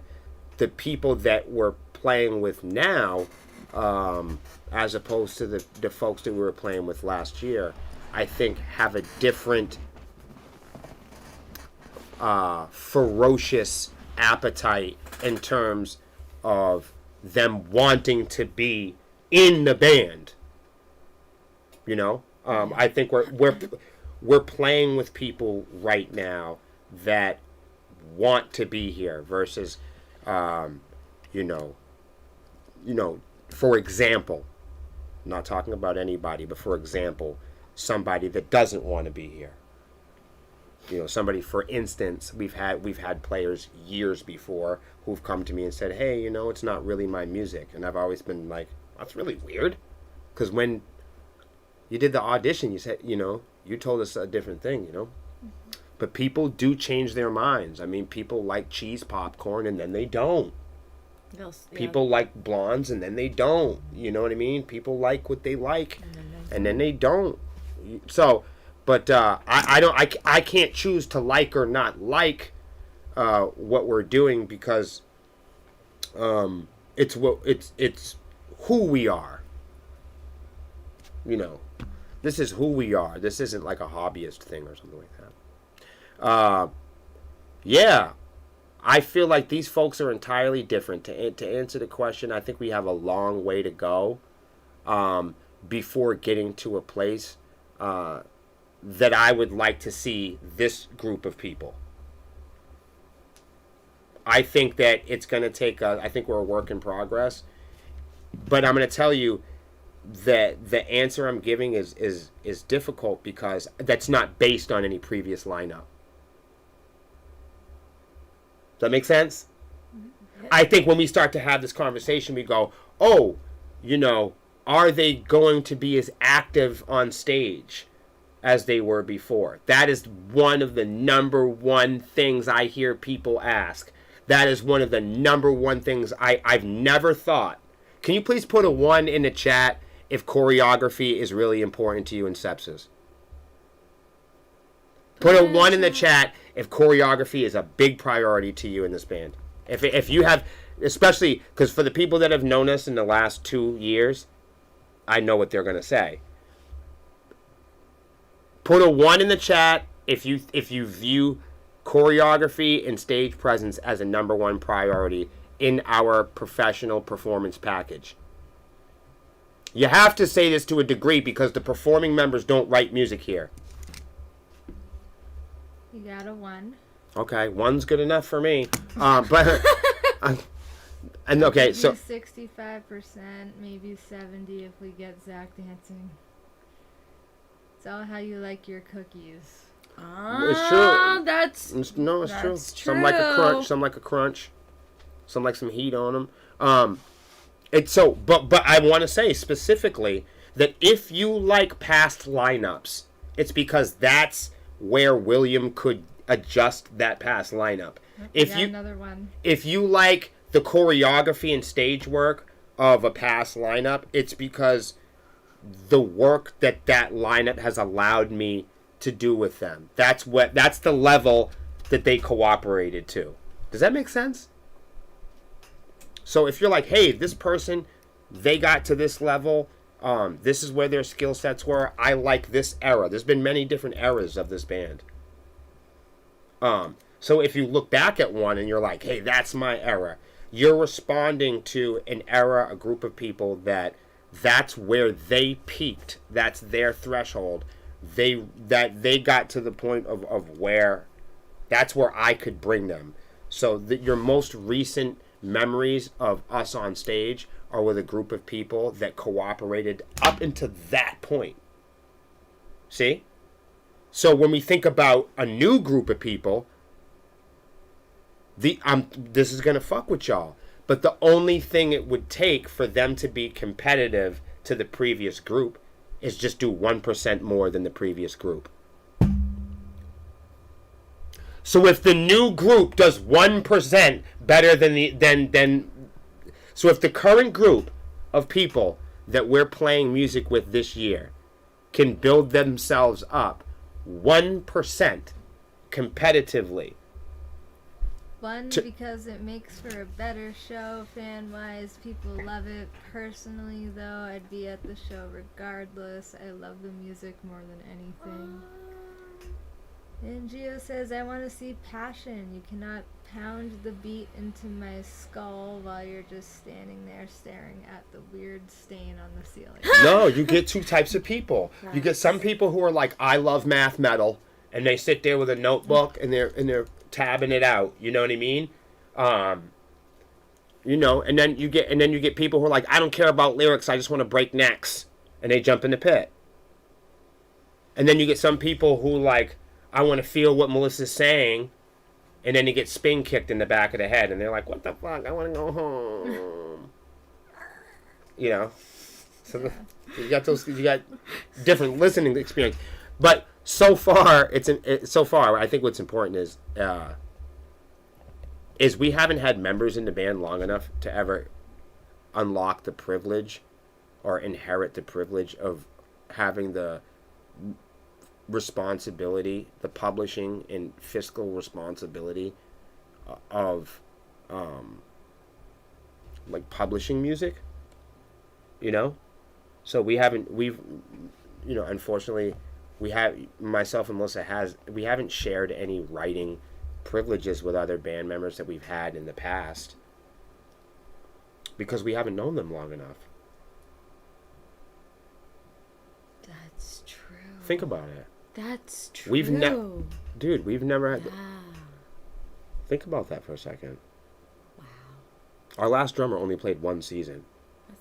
the people that we're playing with now, as opposed to the folks that we were playing with last year, I think have a different ferocious appetite in terms of them wanting to be in the band. I think we're playing with people right now that want to be here versus, for example, I'm not talking about anybody, but for example, somebody that doesn't want to be here. You know, somebody, for instance, we've had players years before who've come to me and said, hey, you know, it's not really my music. And I've always been like, that's really weird. Because when you did the audition, you said, you know, you told us a different thing, you know. Mm-hmm. But people do change their minds. I mean, people like cheese popcorn and then they don't. People like blondes and then they don't. You know what I mean? People like what they like and then they don't. So... But I can't choose to like or not like what we're doing because it's who we are. You know, this is who we are. This isn't like a hobbyist thing or something like that. Yeah, I feel like these folks are entirely different. To answer the question, I think we have a long way to go before getting to a place that I would like to see this group of people. I think that it's going to take I think we're a work in progress. But I'm going to tell you that the answer I'm giving is difficult because that's not based on any previous lineup. Does that make sense? Mm-hmm. I think when we start to have this conversation, we go, oh, you know, are they going to be as active on stage as they were before? That is one of the number one things I hear people ask. That is one of the number one things I've never thought. Can you please put a 1 in the chat if choreography is really important to you in Sepsiss? Put a 1 in the chat if choreography is a big priority to you in this band. If you have, especially because for the people that have known us in the last 2 years, I know what they're going to say. Put a 1 in the chat if you view choreography and stage presence as a number one priority in our professional performance package. You have to say this to a degree because the performing members don't write music here.
You got a 1.
Okay, 1's good enough for me. But and okay, so
65%, maybe 70 if we get Zach dancing. It's all how you like your cookies.
It's true.
That's
true. Some like a crunch. Some like a crunch. Some like some heat on them. It's so, but I want to say specifically that if you like past lineups, it's because that's where William could adjust that past lineup.
Another one.
If you like the choreography and stage work of a past lineup, it's because the work that lineup has allowed me to do with them. That's the level that they cooperated to. Does that make sense? So if you're like, hey, this person, they got to this level, this is where their skill sets were, I like this era. There's been many different eras of this band. So if you look back at one and you're like, hey, that's my era, you're responding to an era, a group of people that's where they peaked. That's their threshold. They got to the point of where that's where I could bring them. So your most recent memories of us on stage are with a group of people that cooperated up until that point. See? So when we think about a new group of people, this is going to fuck with y'all. But the only thing it would take for them to be competitive to the previous group is just do 1% more than the previous group. So if the new group does 1% better than so if the current group of people that we're playing music with this year can build themselves up 1% competitively.
Because it makes for a better show fan-wise. People love it. Personally, though, I'd be at the show regardless. I love the music more than anything. And Gio says, I want to see passion. You cannot pound the beat into my skull while you're just standing there staring at the weird stain on the ceiling.
No, you get two types of people. You get some people who are like, I love math metal, and they sit there with a notebook and they're tabbing it out. You know what I mean? You know, and then you get people who are like, I don't care about lyrics, I just want to break necks. and they jump in the pit. And then you get some people who like, I want to feel what Melissa's saying, and then they get spin kicked in the back of the head, and they're like, what the fuck? I want to go home. You know? So you got different listening experience. But so far, I think what's important is we haven't had members in the band long enough to ever unlock the privilege or inherit the privilege of having the responsibility, the publishing and fiscal responsibility of like publishing music, you know? So unfortunately, myself and Melissa we haven't shared any writing privileges with other band members that we've had in the past because we haven't known them long enough.
That's true.
Think about it.
That's true.
We've never had. Think about that for a second.
Wow.
Our last drummer only played one season.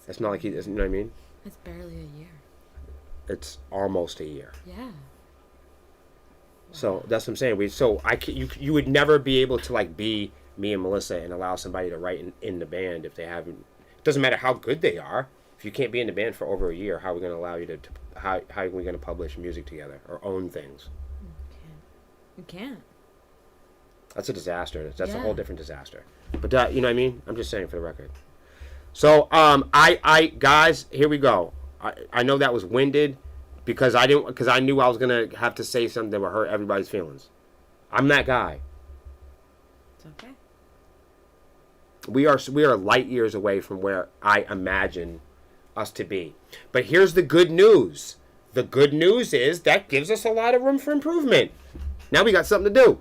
It's not like you know what I mean?
It's barely a year.
It's almost a year.
Yeah. Wow.
So that's what I'm saying. You would never be able to like be me and Melissa and allow somebody to write in the band if they haven't. It doesn't matter how good they are. If you can't be in the band for over a year, how are we going to allow you to how are we going to publish music together or own things?
You can't.
That's a disaster. That's a whole different disaster. But you know what I mean? I'm just saying for the record. So I guys, here we go. I know that was winded because I knew I was gonna have to say something that would hurt everybody's feelings. I'm that guy.
It's okay.
We are light years away from where I imagine us to be. But here's the good news. The good news is that gives us a lot of room for improvement. Now we got something to do.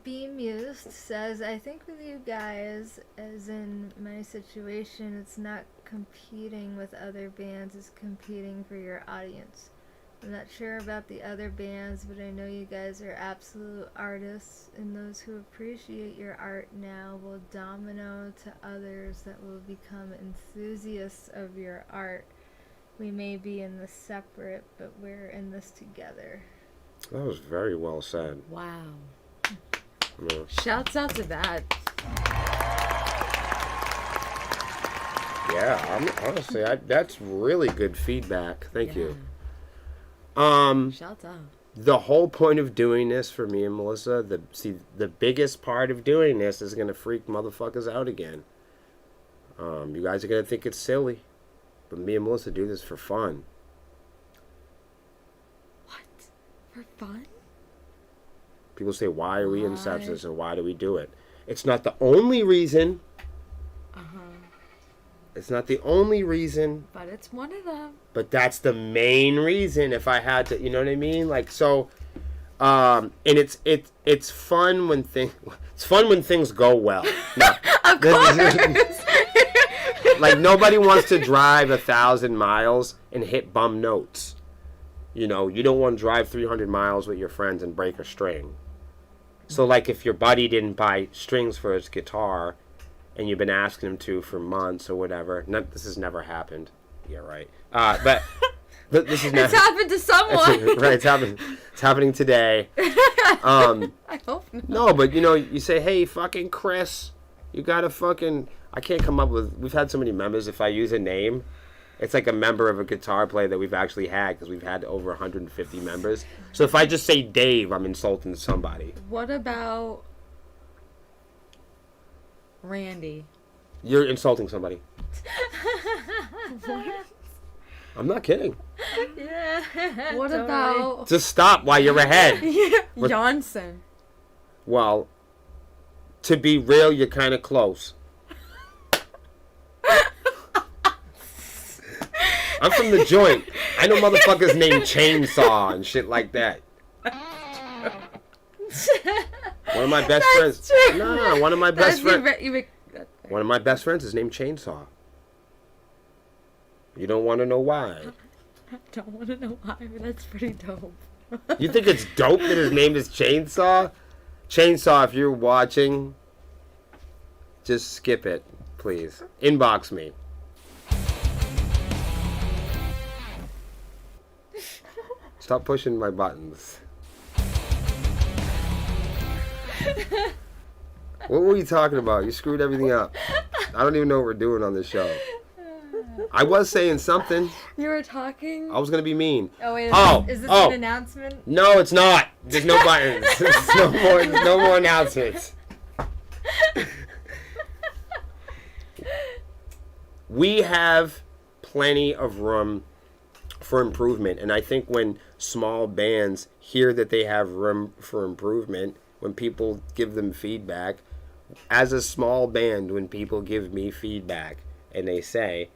Bemused says, I think with you guys, as in my situation, it's not competing with other bands, it's competing for your audience. I'm not sure about the other bands, but I know you guys are absolute artists, and those who appreciate your art now will domino to others that will become enthusiasts of your art. We may be in this separate, but we're in this together.
That was very well said.
Wow.
Yeah.
Shouts out to that.
Yeah, honestly, that's really good feedback. Thank you.
Shouts out.
The whole point of doing this for me and Melissa, the biggest part of doing this is gonna freak motherfuckers out again. You guys are gonna think it's silly, but me and Melissa do this for fun.
What? For fun?
People say, why are we in Sepsiss and why do we do it? It's not the only reason. It's not the only reason.
But it's one of them.
But that's the main reason if I had to, you know what I mean? Like, so, and it's fun when things go well. No,
Of course.
like, nobody wants to drive 1,000 miles and hit bum notes. You know, you don't want to drive 300 miles with your friends and break a string. So, like, if your buddy didn't buy strings for his guitar and you've been asking him to for months or whatever, this has never happened. Yeah, right. But this is
It's happened to someone.
Right, it's happening today.
I hope not.
No, but, you know, you say, hey, fucking Chris, you gotta fucking... I can't come up with... We've had so many members, if I use a name... It's like a member of a guitar player that we've actually had because we've had over 150 members. So if I just say Dave, I'm insulting somebody.
What about Randy?
You're insulting somebody.
What?
I'm not kidding.
Yeah.
What about
Just stop while you're ahead.
Johnson?
Well, to be real, you're kind of close. I'm from the joint. I know motherfuckers named Chainsaw and shit like that. One of my best friends.
True.
No, one of my best friends.
friends.
One of my best friends is named Chainsaw. You don't want to know why.
I don't want to know why, but that's pretty dope.
You think it's dope that his name is Chainsaw? Chainsaw, if you're watching, just skip it, please. Inbox me. Stop pushing my buttons. What were you talking about? You screwed everything up. I don't even know what we're doing on this show. I was saying something.
You were talking?
I was going to be mean.
Oh, wait. Is this
Oh.
an announcement?
No, it's not. There's no buttons. There's no more announcements. We have plenty of room for improvement. And I think when small bands hear that they have room for improvement, when people give them feedback, as a small band, when people give me feedback and they say,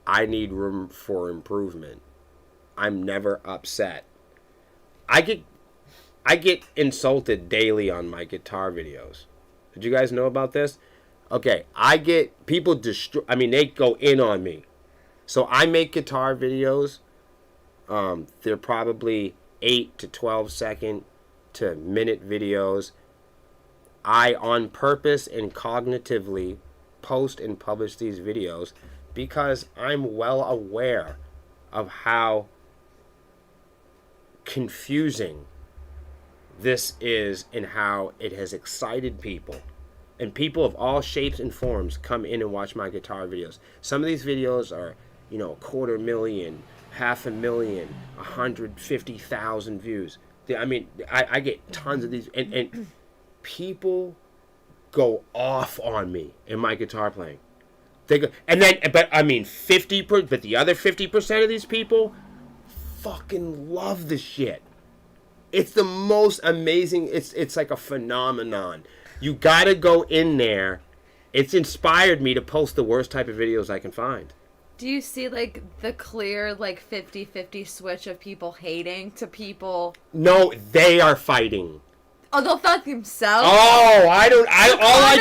I need room for improvement, I'm never upset. I get insulted daily on my guitar videos. Did you guys know about this? Okay, I get people they go in on me. So I make guitar videos. They're probably 8 to 12 second to minute videos. I, on purpose and cognitively, post and publish these videos because I'm well aware of how confusing this is and how it has excited people. And people of all shapes and forms come in and watch my guitar videos. Some of these videos are, 250,000, 500,000, 150,000 views. I get tons of these, and people go off on me in my guitar playing. They go, but the other 50% of these people fucking love the shit. It's the most amazing. It's like a phenomenon. You gotta go in there. It's inspired me to post the worst type of videos I can find.
Do you see, like, the clear, like, 50-50 switch of people hating to people?
No, they are fighting.
Oh, they'll fight themselves?
Oh, all I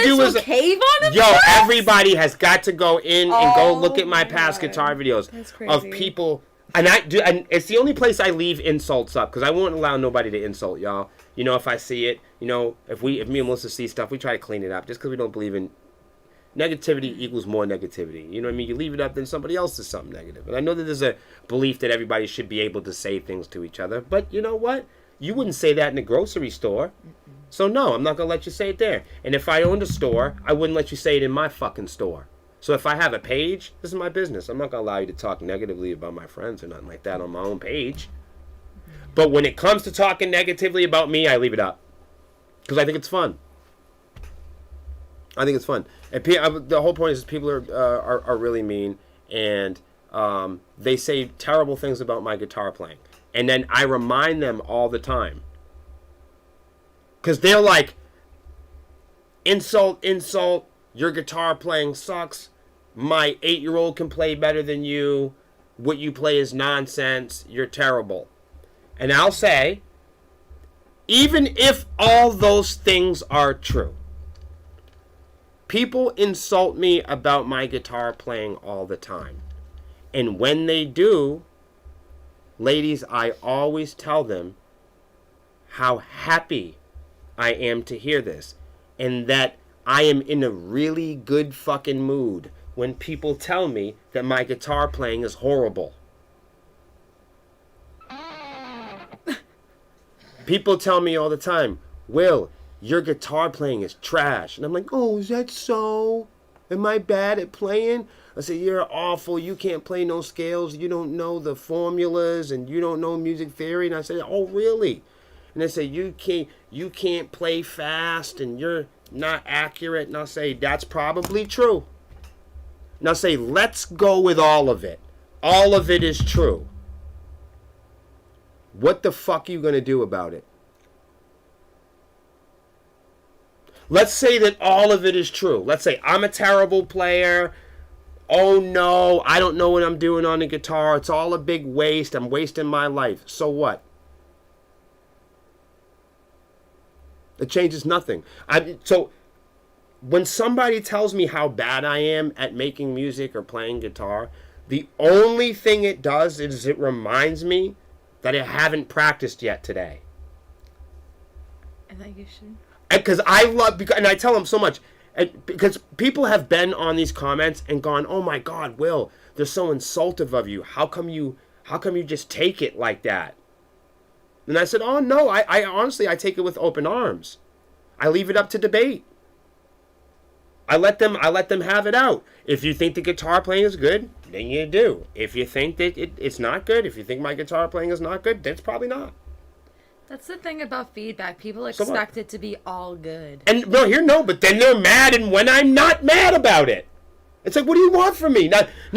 do is...
cave on themselves?
Yo, everybody has got to go in and go look at my past guitar videos.
That's crazy.
Of people... And it's the only place I leave insults up, because I won't allow nobody to insult y'all. If I see it, if me and Melissa see stuff, we try to clean it up, just because we don't believe in negativity equals more negativity. You know what I mean? You leave it up, then somebody else does something negative. And I know that there's a belief that everybody should be able to say things to each other, but you know what? You wouldn't say that in a grocery store. So no, I'm not going to let you say it there. And if I owned a store, I wouldn't let you say it in my fucking store. So if I have a page, this is my business. I'm not going to allow you to talk negatively about my friends or nothing like that on my own page. But when it comes to talking negatively about me, I leave it up. Because I think it's fun. And the whole point is people are really mean. And they say terrible things about my guitar playing. And then I remind them all the time. Because they're like, insult, your guitar playing sucks. My 8-year-old can play better than you. What you play is nonsense. You're terrible. And I'll say, even if all those things are true, people insult me about my guitar playing all the time. And when they do, ladies, I always tell them how happy I am to hear this. And that I am in a really good fucking mood when people tell me that my guitar playing is horrible. People tell me all the time, Will, your guitar playing is trash. And I'm like, oh, is that so? Am I bad at playing? I say, you're awful. You can't play no scales. You don't know the formulas and you don't know music theory. And I say, oh, really? And they say, you can't play fast and you're not accurate. And I'll say, that's probably true. And I'll say, let's go with all of it. All of it is true. What the fuck are you going to do about it? Let's say that all of it is true. Let's say I'm a terrible player. Oh no, I don't know what I'm doing on the guitar. It's all a big waste. I'm wasting my life. So what? It changes nothing. So when somebody tells me how bad I am at making music or playing guitar, the only thing it does is it reminds me that I haven't practiced yet today.
I think you should.
Because and I tell them so much, because people have been on these comments and gone, oh my God, Will, they're so insultive of you. How come you just take it like that? And I said, oh, no, I honestly, I take it with open arms. I leave it up to debate. I let them have it out. If you think the guitar playing is good, then you do. If you think that it's not good, if you think my guitar playing is not good, then it's probably not.
That's the thing about feedback. People expect it to be all good.
And but then they're mad, and when I'm not mad about it. It's like, what do you want from me?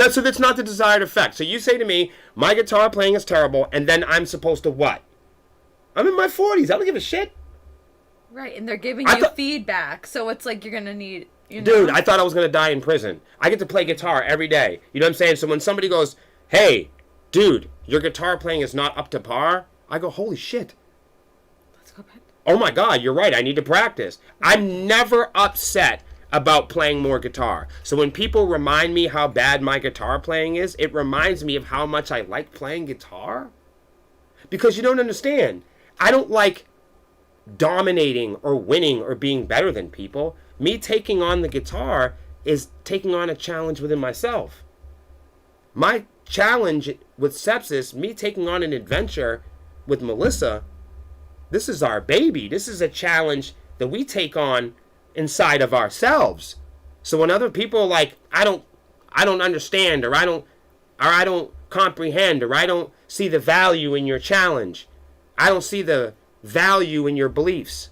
So that's not the desired effect. So you say to me, my guitar playing is terrible, and then I'm supposed to what? I'm in my 40s. I don't give a shit.
Right, and they're giving you feedback, so it's like you're going to need...
Dude, I thought I was going to die in prison. I get to play guitar every day. You know what I'm saying? So when somebody goes, hey, dude, your guitar playing is not up to par, I go, holy shit.
Let's go back.
Oh my God, you're right. I need to practice. I'm never upset about playing more guitar. So when people remind me how bad my guitar playing is, it reminds me of how much I like playing guitar. Because you don't understand. I don't like dominating or winning or being better than people. Me taking on the guitar is taking on a challenge within myself. My challenge with Sepsiss, me taking on an adventure with Melissa, this is our baby. This is a challenge that we take on inside of ourselves. So when other people are like, I don't understand, or I don't comprehend, or I don't see the value in your challenge, I don't see the value in your beliefs,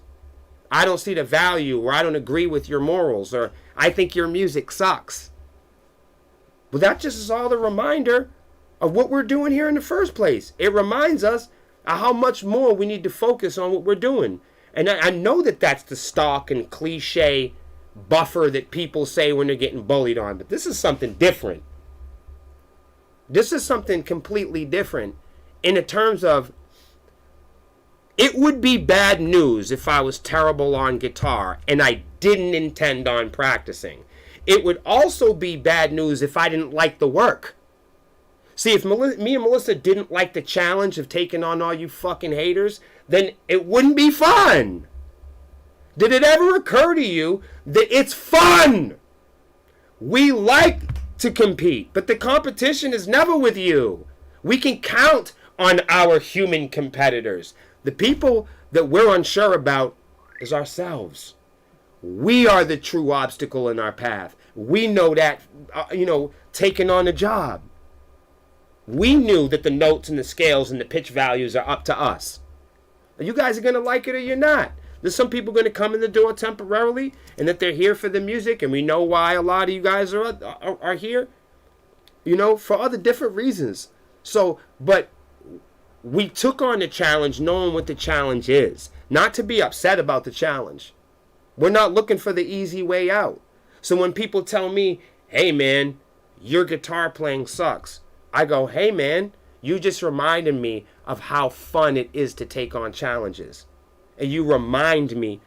I don't see the value, or I don't agree with your morals, or I think your music sucks. Well, that just is all the reminder of what we're doing here in the first place. It reminds us of how much more we need to focus on what we're doing. And I know that that's the stock and cliche buffer that people say when they're getting bullied on, but this is something different. This is something completely different in the terms of, it would be bad news if I was terrible on guitar and I didn't intend on practicing. It would also be bad news if I didn't like the work. See, if me and Melissa didn't like the challenge of taking on all you fucking haters, then it wouldn't be fun. Did it ever occur to you that it's fun? We like to compete, but the competition is never with you. We can count on our human competitors. The people that we're unsure about is ourselves. We are the true obstacle in our path. We know that, taking on a job. We knew that the notes and the scales and the pitch values are up to us. You guys are going to like it or you're not. There's some people going to come in the door temporarily, and that they're here for the music, and we know why a lot of you guys are here, for other different reasons. So, but we took on the challenge knowing what the challenge is. Not to be upset about the challenge. We're not looking for the easy way out. So when people tell me, hey man, your guitar playing sucks, I go, hey man, you just reminded me of how fun it is to take on challenges. And you remind me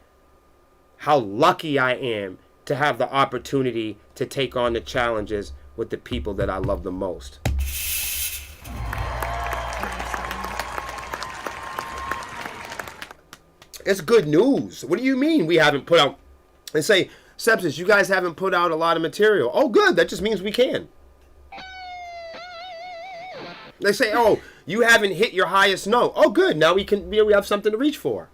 how lucky I am to have the opportunity to take on the challenges with the people that I love the most. It's good news. What do you mean we haven't put out? They say, Sepsiss, you guys haven't put out a lot of material. Oh, good. That just means we can. They say, oh, you haven't hit your highest note. Oh, good. Now we have something to reach for.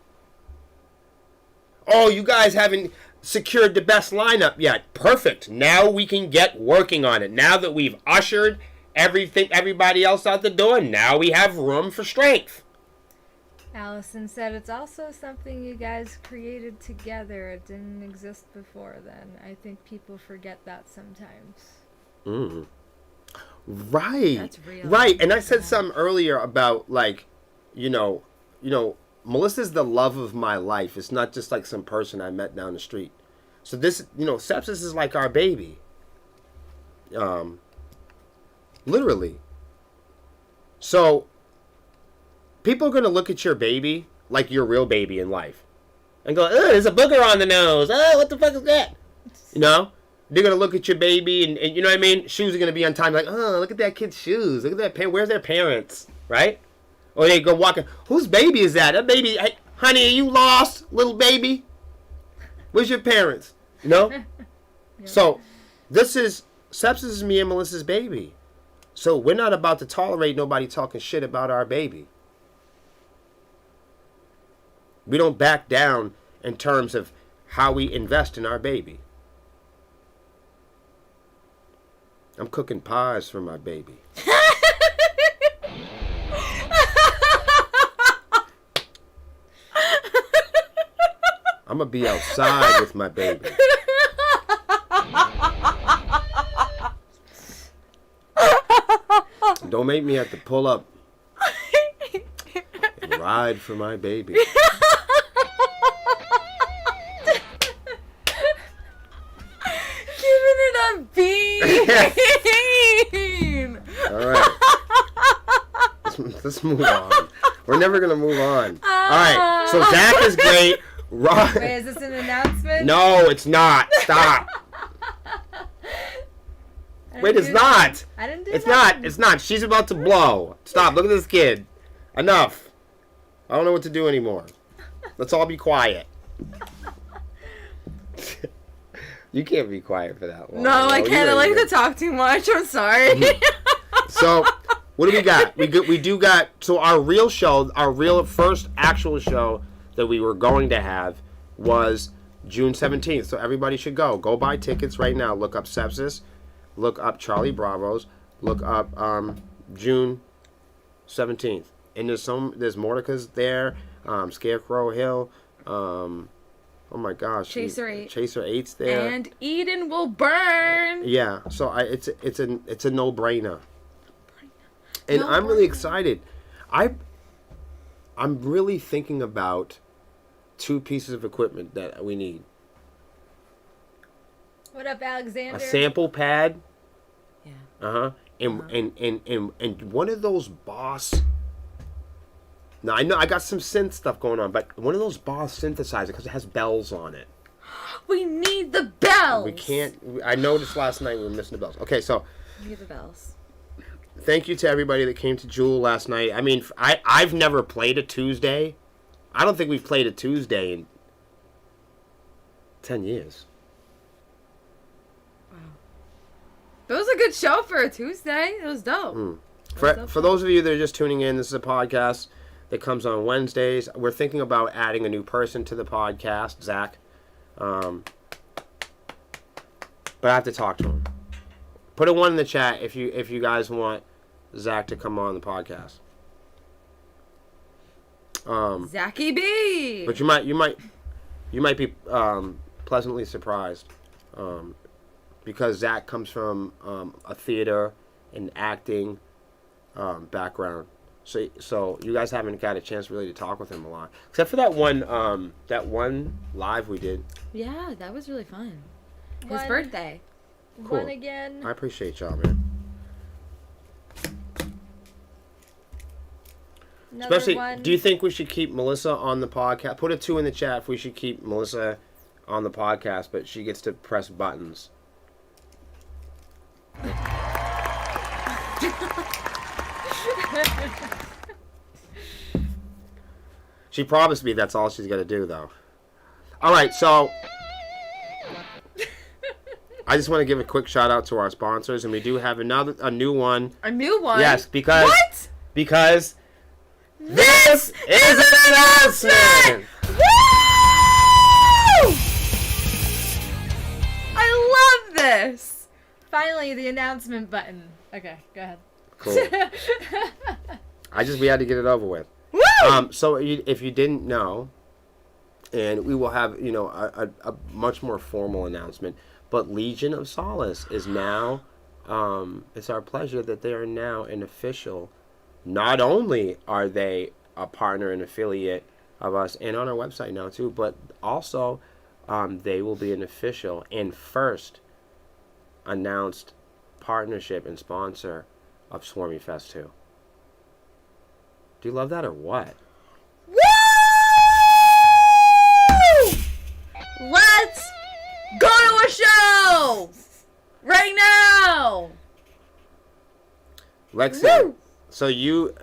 Oh, you guys haven't secured the best lineup yet. Perfect. Now we can get working on it. Now that we've ushered everybody else out the door, now we have room for strength.
Allison said it's also something you guys created together. It didn't exist before then. I think people forget that sometimes.
Right.
That's real.
Right. And I said something earlier about, like, Melissa's the love of my life. It's not just like some person I met down the street. So this, Sepsiss is like our baby. Literally. So people are going to look at your baby like your real baby in life and go, oh, there's a booger on the nose. Oh, what the fuck is that? They're going to look at your baby and you know what I mean? Shoes are going to be untied. Like, oh, look at that kid's shoes. Look at that. Where's their parents? Right? Or they go walking. Whose baby is that? That baby, hey, honey, are you lost, little baby? Where's your parents? Yeah. So Sepsiss is me and Melissa's baby. So we're not about to tolerate nobody talking shit about our baby. We don't back down in terms of how we invest in our baby. I'm cooking pies for my baby. I'm going to be outside with my baby. Don't make me have to pull up and ride for my baby.
Giving it a bean.
All right. Let's move on. We're never going to move on. All right. So Zach is great.
Wait, is this an announcement?
No, it's not. Stop. Wait, it's not.
I didn't do
It's
that.
not. It's not. She's about to blow. Stop. Look at this kid. Enough. I don't know what to do anymore. Let's all be quiet. You can't be quiet for that long.
No, I can't. I like to talk too much. I'm sorry.
So, what do we got? We do got. So our real show, our real first actual show that we were going to have was June 17th. So everybody should go. Go buy tickets right now. Look up Sepsiss. Look up Charlie Bravo's. Look up June 17th. And there's Mordecai's there. Scarecrow Hill. Oh my gosh.
Chaser 8.
Chaser 8's there.
And Eden will burn.
Yeah. So it's a no-brainer. And I'm really excited. I'm really thinking about 2 pieces of equipment that we need.
What up, Alexander?
A sample pad.
Yeah.
And one of those Boss. Now I know I got some synth stuff going on, but one of those Boss synthesizers because it has bells on it.
We need the bells.
We can't. I noticed last night we were missing the bells. Okay, so
We need the bells.
thank you to everybody that came to Jewel last night. I mean, I've never played a Tuesday. I don't think we've played a Tuesday in 10 years.
It was a good show for a Tuesday. It was dope.
For those of you that are just tuning in, this is a podcast that comes on Wednesdays. We're thinking about adding a new person to the podcast, Zach. But I have to talk to him. Put a 1 in the chat if you guys want Zach to come on the podcast.
Zachy B.
But you might be pleasantly surprised, because Zach comes from a theater and acting background. So you guys haven't got a chance really to talk with him a lot, except for that one live we did.
Yeah, that was really fun. His
One.
birthday.
Cool.
One again.
I appreciate y'all, man.
Another
Especially,
one.
do you think we should keep Melissa on the podcast? Put a 2 in the chat if we should keep Melissa on the podcast, but she gets to press buttons. She promised me that's all she's going to do, though. All right, so I just want to give a quick shout out to our sponsors, and we do have a new one.
A new one?
Yes, because
What?
Because this is an announcement.
Woo! I love this.
Finally, the announcement button. Okay, go ahead.
Cool. We had to get it over with.
Woo!
So if you didn't know, and we will have a much more formal announcement, but Legion of Solace is now. It's our pleasure that they are now an official. Not only are they a partner and affiliate of us and on our website now too, but also they will be an official and first announced partnership and sponsor of Swarmiefest 2. Do you love that or what?
Woo! Let's go to a show right now.
Lexi,
Woo!
so you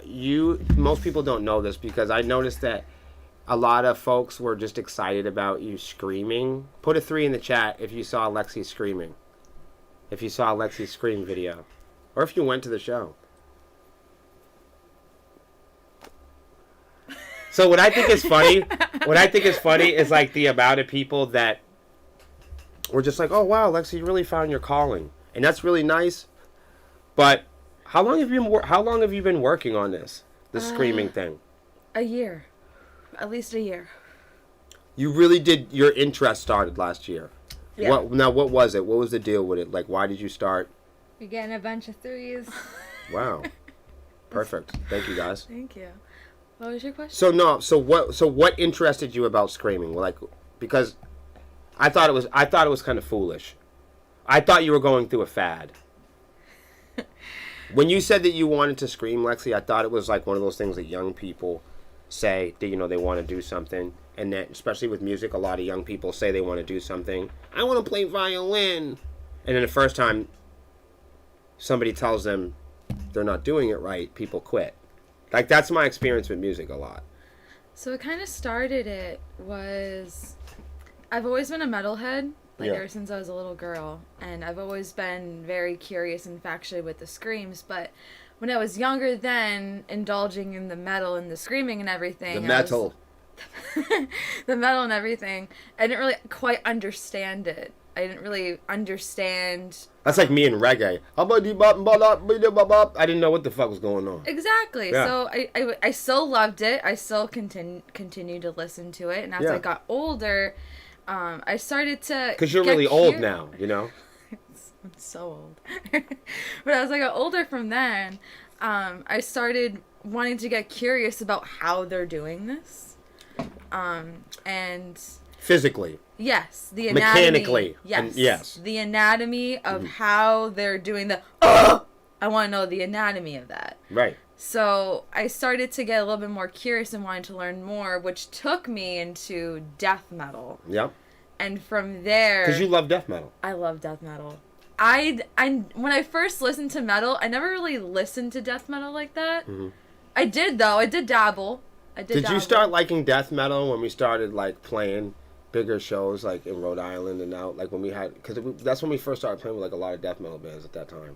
most people don't know this because I noticed that a lot of folks were just excited about you screaming. Put a 3 in the chat if you saw Lexi screaming. If you saw Lexi's scream video. Or if you went to the show. So what I think is funny is like the amount of people that were just like, oh wow, Lexi, you really found your calling, and that's really nice. But how long have you been working on this screaming thing?
A year, at least a year.
You really did. Your interest started last year.
Yeah.
What was it? What was the deal with it? Like, why did you start?
You're getting a bunch of threes.
Wow, perfect. Thank you, guys.
Thank you. What was your question?
So what interested you about screaming? Like, because I thought it was kind of foolish. I thought you were going through a fad. When you said that you wanted to scream, Lexi, I thought it was like one of those things that young people say that, they want to do something. And that, especially with music, a lot of young people say they want to do something. I want to play violin. And then the first time somebody tells them they're not doing it right, people quit. Like, that's my experience with music a lot.
So what kind of started it was, I've always been a metalhead, ever since I was a little girl. And I've always been very curious and infatuated with the screams. But when I was younger then, indulging in the metal and the screaming and everything.
The metal.
The metal and everything. I didn't really quite understand it. I didn't really understand.
That's like me and reggae. I didn't know what the fuck was going on.
Exactly.
Yeah.
So I still loved it. I still continued to listen to it. And as I got older, I started to.
Because you're really old now,
I'm so old. But as I got older from then, I started wanting to get curious about how they're doing this. And
physically.
Yes, the anatomy.
Mechanically.
Yes.
Yes.
The anatomy of how they're doing the I want to know the anatomy of that.
Right.
So I started to get a little bit more curious and wanted to learn more, which took me into death metal.
Yep.
And from there,
because you love death metal.
I love death metal. I when I first listened to metal, I never really listened to death metal like that. Mm-hmm. I did though. I did dabble.
Did you start liking death metal when we started like playing bigger shows like in Rhode Island and out, like when we had, because that's when we first started playing with like a lot of death metal bands at that time.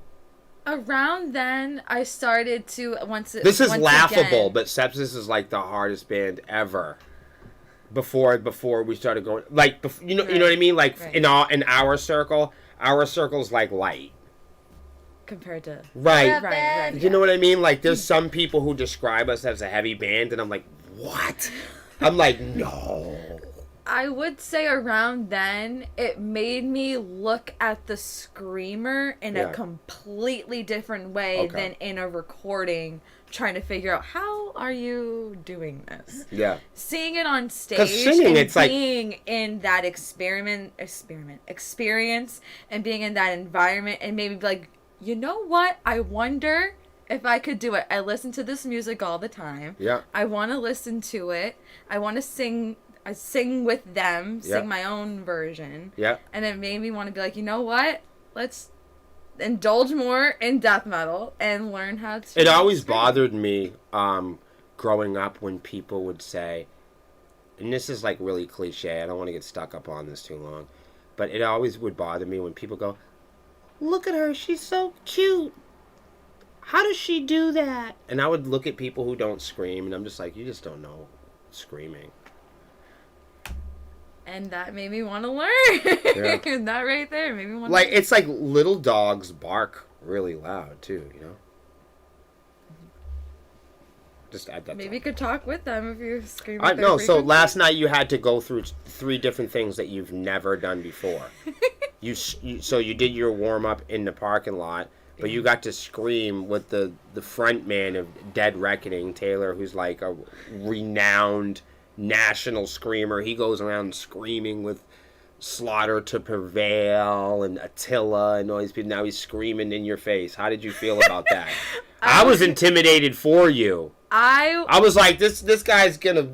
Around then, I started to
This is laughable, but Sepsiss is like the hardest band ever. Before we started going, like, you know what I mean, like in our circle's like light
compared to
right. You know what I mean? Like, there's some people who describe us as a heavy band, and I'm like, what? I'm like, no.
I would say around then, it made me look at the screamer in a completely different way than in a recording, trying to figure out, how are you doing this? Yeah. Seeing it on stage
singing,
and
it's
being in that experience and being in that environment and maybe be like, you know what? I wonder if I could do it. I listen to this music all the time. Yeah. I want to listen to it. I want to sing. I sing with them, sing my own version. Yeah. And it made me want to be like, you know what? Let's indulge more in death metal and learn how to.
It always bothered me growing up when people would say, and this is like really cliche, I don't want to get stuck up on this too long, but it always would bother me when people go, look at her, she's so cute. How does she do that? And I would look at people who don't scream, and I'm just like, you just don't know screaming.
And that made me want to learn. Yeah. That right there made me want to
learn. It's like little dogs bark really loud, too, you know? Just add that.
Maybe you could talk with them if you scream.
No, so last night you had to go through 3 different things that you've never done before. So you did your warm-up in the parking lot, but you got to scream with the front man of Dead Reckoning, Taylor, who's like a renowned national screamer. He goes around screaming with Slaughter to Prevail and Attila and all these people. Now he's screaming in your face. How did you feel about that? I was intimidated for you. I was like, this guy's gonna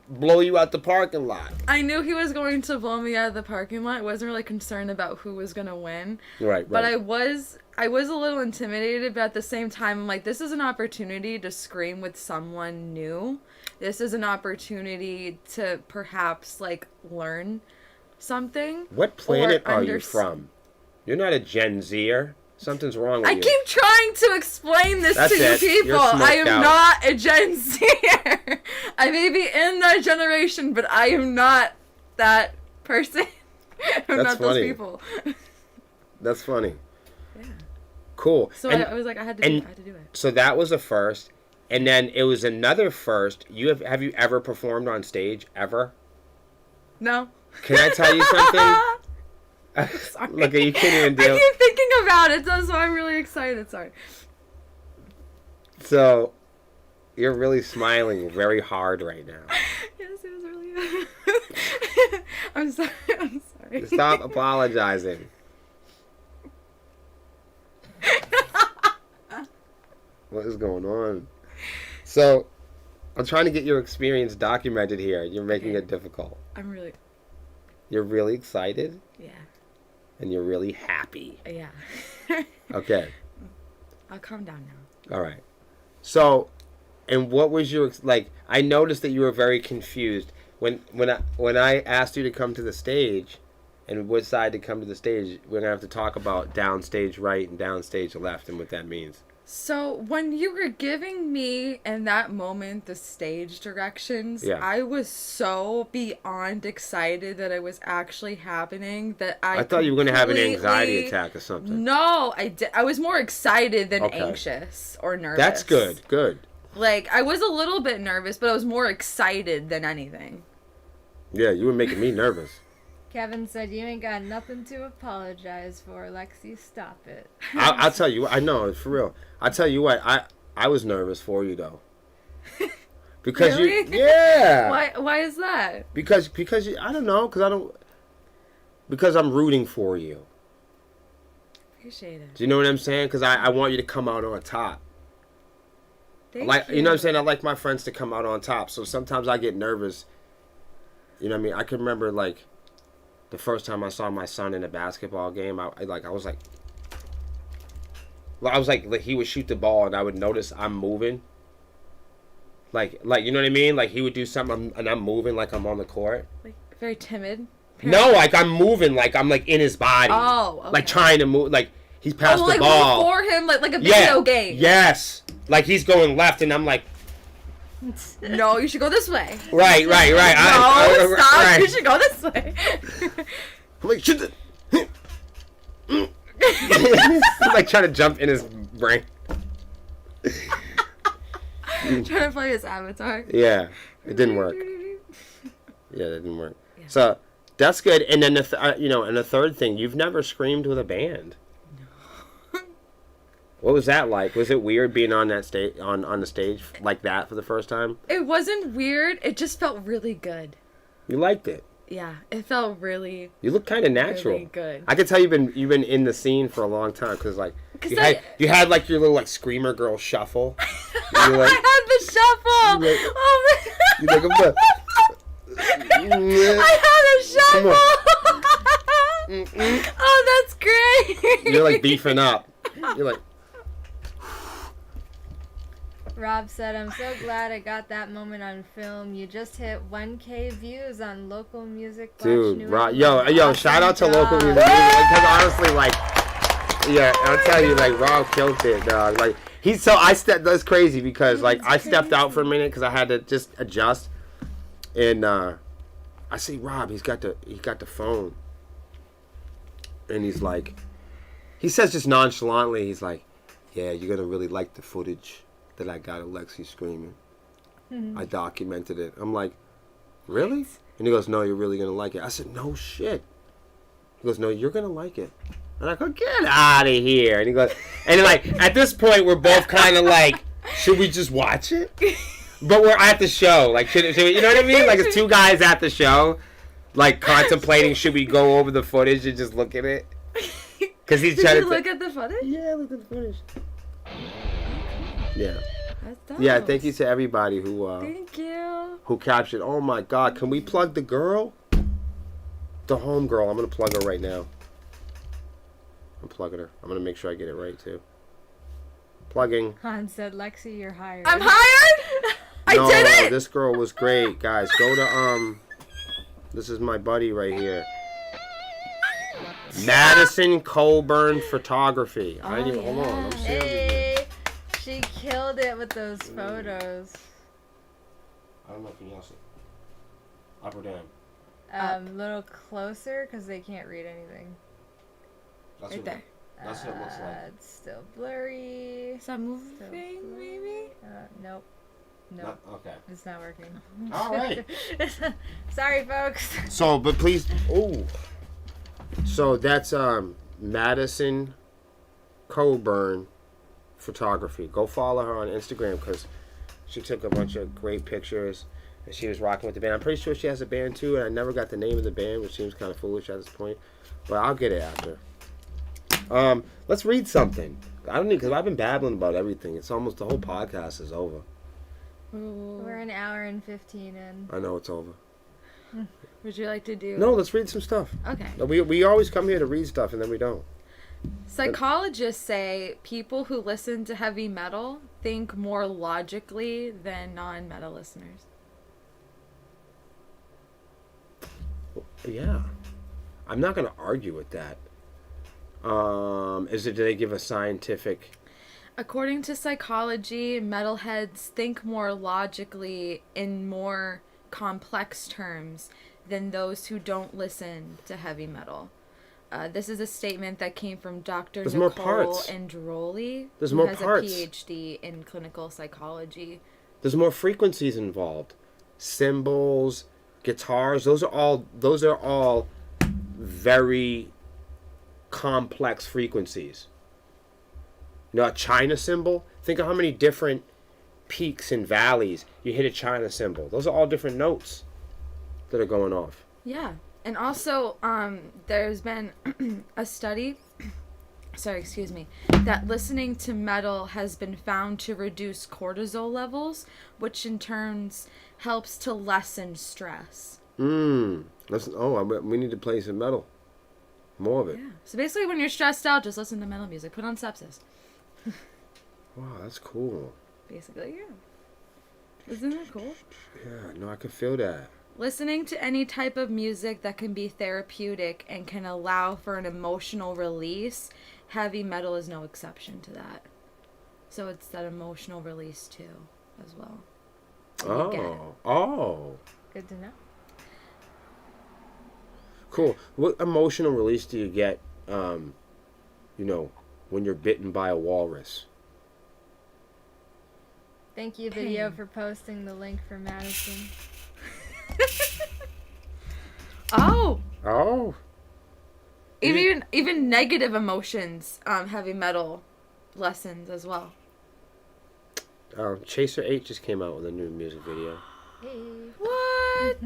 blow you out the parking lot.
I knew he was going to blow me out of the parking lot. I wasn't really concerned about who was gonna win.
Right.
But I was a little intimidated, but at the same time, I'm like, this is an opportunity to scream with someone new. This is an opportunity to perhaps, like, learn something.
What planet are you from? You're not a Gen Zer. Something's wrong with
I
you.
keep trying to explain this to you people. I am not a Gen Zer. I may be in that generation, but I am not that person. I'm not those people.
That's funny.
Yeah.
Cool.
So I was like, I had to do it.
So that was a first. And then it was another first. Have you ever performed on stage? Ever?
No.
Can I tell you something?
Sorry.
Look, you can't even do it.
I keep thinking about it, so I'm really excited. Sorry.
So, you're really smiling very hard right now.
Yes, it was really... I'm sorry.
Stop apologizing. What is going on? So, I'm trying to get your experience documented here. You're making it difficult. You're really excited?
Yeah.
And you're really happy?
Yeah.
Okay.
I'll calm down now.
All right. So, and what was your, like, I noticed that you were very confused. When I asked you to come to the stage, and which side to come to the stage, we're going to have to talk about downstage right and downstage left and what that means.
So, when you were giving me, in that moment, the stage directions, I was so beyond excited that it was actually happening that I
thought you were going to have an anxiety attack or something.
No, I was more excited than anxious or nervous.
That's good. Good.
Like, I was a little bit nervous, but I was more excited than anything.
Yeah, you were making me nervous.
Kevin said, you ain't got nothing to apologize for, Lexi. Stop it.
I'll tell you what. I know, for real. I'll tell you what. I was nervous for you, though. Because
really?
Yeah.
Why is that?
Because you, I don't know. Because I'm rooting for you.
Appreciate it.
Do you know what I'm saying? Because I want you to come out on top.
Thank you.
You know what I'm saying? I like my friends to come out on top. So sometimes I get nervous. You know what I mean? I can remember, like, the first time I saw my son in a basketball game, I was like, he would shoot the ball and I would notice I'm moving. Like you know what I mean? Like he would do something and I'm moving like I'm on the court.
Like very timid?
No, like I'm moving like I'm like in his body.
Oh, okay.
Like trying to move, like he's passed the
like
ball.
Before him, like a video game.
Yes. Like he's going left and I'm like,
no, you should go this way.
Right.
No, stop.
Right.
You should go this way.
I'm like, shit. I'm like trying to jump in his brain.
Trying to play his avatar.
Yeah, it didn't work. Yeah, that didn't work. Yeah. So that's good. And then and the third thing, you've never screamed with a band. No. What was that like? Was it weird being on that stage on the stage like that for the first time?
It wasn't weird. It just felt really good.
You liked it.
Yeah, it felt really.
You look kind of natural.
Really good.
I could tell you've been in the scene for a long time because like you had like your little like screamer girl shuffle.
I had the shuffle.
You like
I had a shuffle. Oh, that's great.
You're like beefing up. You're like.
Rob said, I'm so glad I got that moment on film. You just hit 1K views on Local Music Watch.
Dude,
New
Rob,
England.
yo, shout out to Local Music Watch. Because honestly, like, yeah, I'll tell you, like, Rob killed it, dog. Like, that's crazy because, like, I stepped out for a minute because I had to just adjust. And I see Rob, he got the phone. And he's like, he says just nonchalantly, he's like, yeah, you're going to really like the footage that I got Alexi screaming. I documented it. I'm like, really? And he goes, no, you're really going to like it. I said, no shit. He goes, no, you're going to like it. And I go, get out of here. And he goes, and like, at this point, we're both kind of like, should we just watch it? But we're at the show. Like, should we, you know what I mean? Like, it's two guys at the show, like, contemplating, should we go over the footage and just look at it? Because he's trying to
look at the footage?
Yeah, look at the footage. Yeah.
That's dope.
Yeah, thank you to everybody
thank you.
Who captured. Oh my God, can we plug the girl? The home girl. I'm gonna plug her right now. I'm plugging her. I'm gonna make sure I get it right too. Plugging.
Han said, Lexi, you're hired.
I'm hired? I did it!
This girl was great, guys. Go to this is my buddy right here. Madison Coburn Photography.
Oh,
I didn't even, hold on. I'm seeing
Hey, she killed it with those photos.
I don't know if you can see. Up or down?
A little closer because they can't read anything.
That's
Right there.
That's what it looks like.
It's still blurry.
Is that moving, maybe?
Nope. Nope.
Okay.
It's not working.
All right.
Sorry, folks.
So, but please. Oh. So that's Madison Coburn Photography. Go follow her on Instagram because she took a bunch of great pictures and she was rocking with the band. I'm pretty sure she has a band too, and I never got the name of the band, which seems kind of foolish at this point. But I'll get it after. Let's read something. I don't need because I've been babbling about everything. It's almost the whole podcast is over.
We're an hour and 15 in.
I know it's over.
Would you like to do?
No, let's read some stuff.
Okay.
We always come here to read stuff and then we don't.
Psychologists say people who listen to heavy metal think more logically than non-metal listeners.
Yeah. I'm not going to argue with that. Do they give a scientific...
According to psychology, metalheads think more logically in more complex terms than those who don't listen to heavy metal. This is a statement that came from Dr. Nicole Androli, who has a PhD in clinical psychology.
There's more frequencies involved. Cymbals, guitars, those are all very complex frequencies. You know, a China cymbal, think of how many different peaks and valleys you hit a China cymbal. Those are all different notes that are going off.
Yeah. And also, there's been a study, that listening to metal has been found to reduce cortisol levels, which in turn helps to lessen stress.
We need to play some metal. More of it.
Yeah. So basically, when you're stressed out, just listen to metal music. Put on Sepsiss.
Wow, that's cool.
Basically, yeah. Isn't that cool?
Yeah, no, I could feel that.
Listening to any type of music that can be therapeutic and can allow for an emotional release, heavy metal is no exception to that. So it's that emotional release too, as well.
Oh.
Good to know.
Cool. What emotional release do you get, when you're bitten by a walrus?
Thank you, video, for posting the link for Madison.
Oh. Even negative emotions, heavy metal lessons as well.
Chaser 8 just came out with a new music video.
Hey.
What?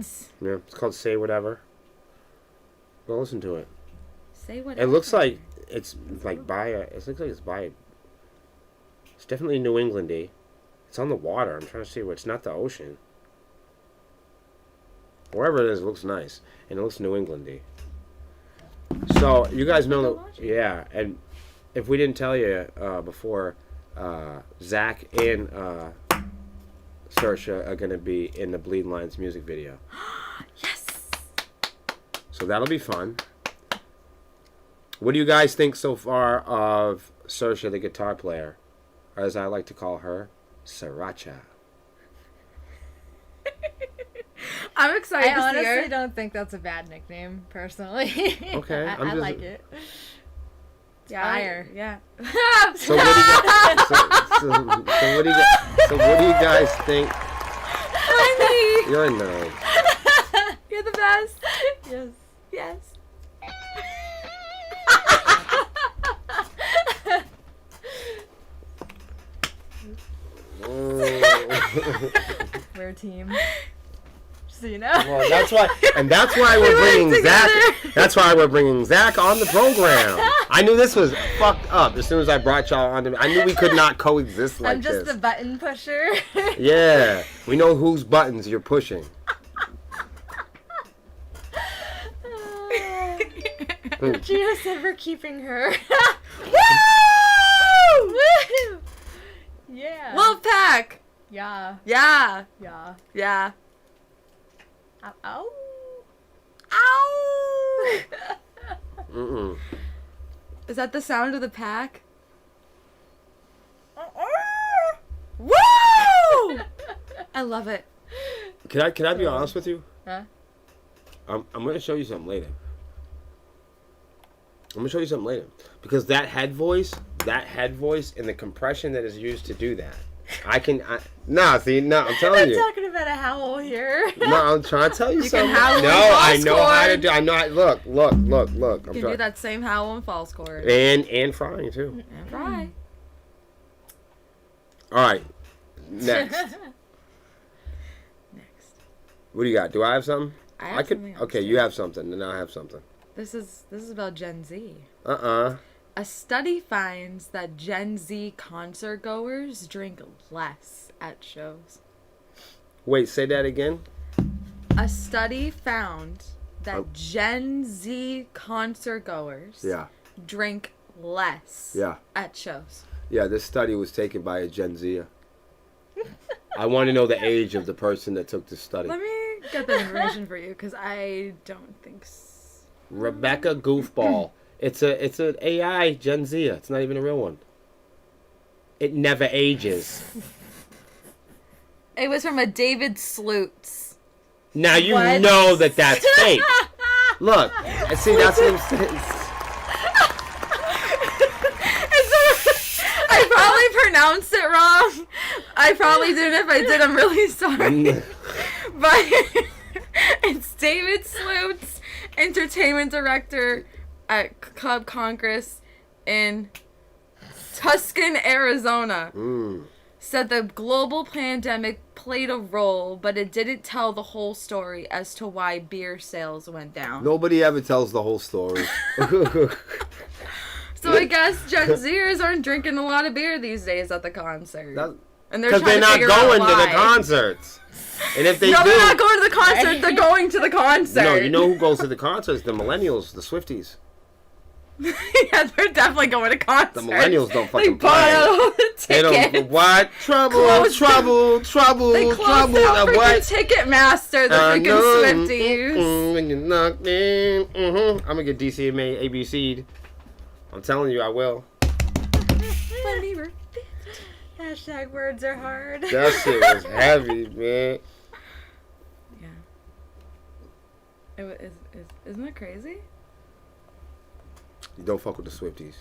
Yeah, it's called Say Whatever. Go listen to it.
Say whatever.
It looks like it's definitely New England-y. It's on the water. I'm trying to see where it's not the ocean. Wherever it is, it looks nice. And it looks New England-y. So, you guys know that, yeah, and if we didn't tell you before, Zach and Saoirse are going to be in the Bleed Lines music video.
Yes!
So that'll be fun. What do you guys think so far of Saoirse, the guitar player? Or as I like to call her, Sriracha.
I'm excited to see her.
I honestly don't think that's a bad nickname, personally.
Okay.
I like it. It's fire.
Yeah.
So what do you guys think?
Honey!
You're a nerd.
You're the best.
Yes.
Yes.
We're a team. So you know.
Well, that's why we're bringing Zach. That's why we're bringing Zach on the program. I knew this was fucked up as soon as I brought y'all on. I knew we could not coexist like this.
I'm just a button pusher.
Yeah, we know whose buttons you're pushing.
Gina said we're keeping her.
Woo!
Woo! Yeah.
Wolfpack!
Yeah.
Yeah.
Yeah.
Yeah.
Ow. Ow.
Ow!
Mm-mm.
Is that the sound of the pack? Woo! I love it.
Can I be honest with you?
Huh?
I'm going to show you something later. Because that head voice and the compression that is used to do that. I'm telling you.
I'm talking about a howl here.
No, I'm trying to tell you something.
Howl
I
in
know
false
how to
chord.
do. I know. Look.
You can do that same howl in false chord.
And frying too.
And fry.
All right. Next. What do you got? Do I have something?
I have something else.
Okay, you have something, and I have something.
This is about Gen Z.
A
study finds that Gen Z concert goers drink less at shows.
Wait, say that again.
A study found that Gen Z concert goers drink less at shows.
Yeah, this study was taken by a Gen Zer. I want to know the age of the person that took this study.
Let me get that information for you, because I don't think so.
Rebecca Goofball. It's an AI Gen Z. It's not even a real one. It never ages.
It was from a David Slutz.
Now you know that's fake. Look, see, that's what I'm saying.
I probably pronounced it wrong. I probably did. If I did, I'm really sorry. But it's David Slutz, entertainment director at Club Congress in Tucson, Arizona. Said the global pandemic played a role, but it didn't tell the whole story as to why beer sales went down.
Nobody ever tells the whole story.
So I guess Gen Zers aren't drinking a lot of beer these days at the concert. And
because they're not going to the concerts. And if they do,
they're not going to the concert. They're going to the concert.
No, you know who goes to the concerts? The millennials, the Swifties.
Yeah, they're definitely going to concerts.
The millennials don't fucking
play. They bought all the tickets.
They don't. What? Trouble.
They closed out
What?
Ticketmaster, the freaking Swifties.
When you knock in, I'm gonna get DCMA ABC'd. I'm telling you, I will.
Hashtag words are hard.
That shit was heavy, man.
Yeah. Isn't that crazy?
You don't fuck with the Swifties.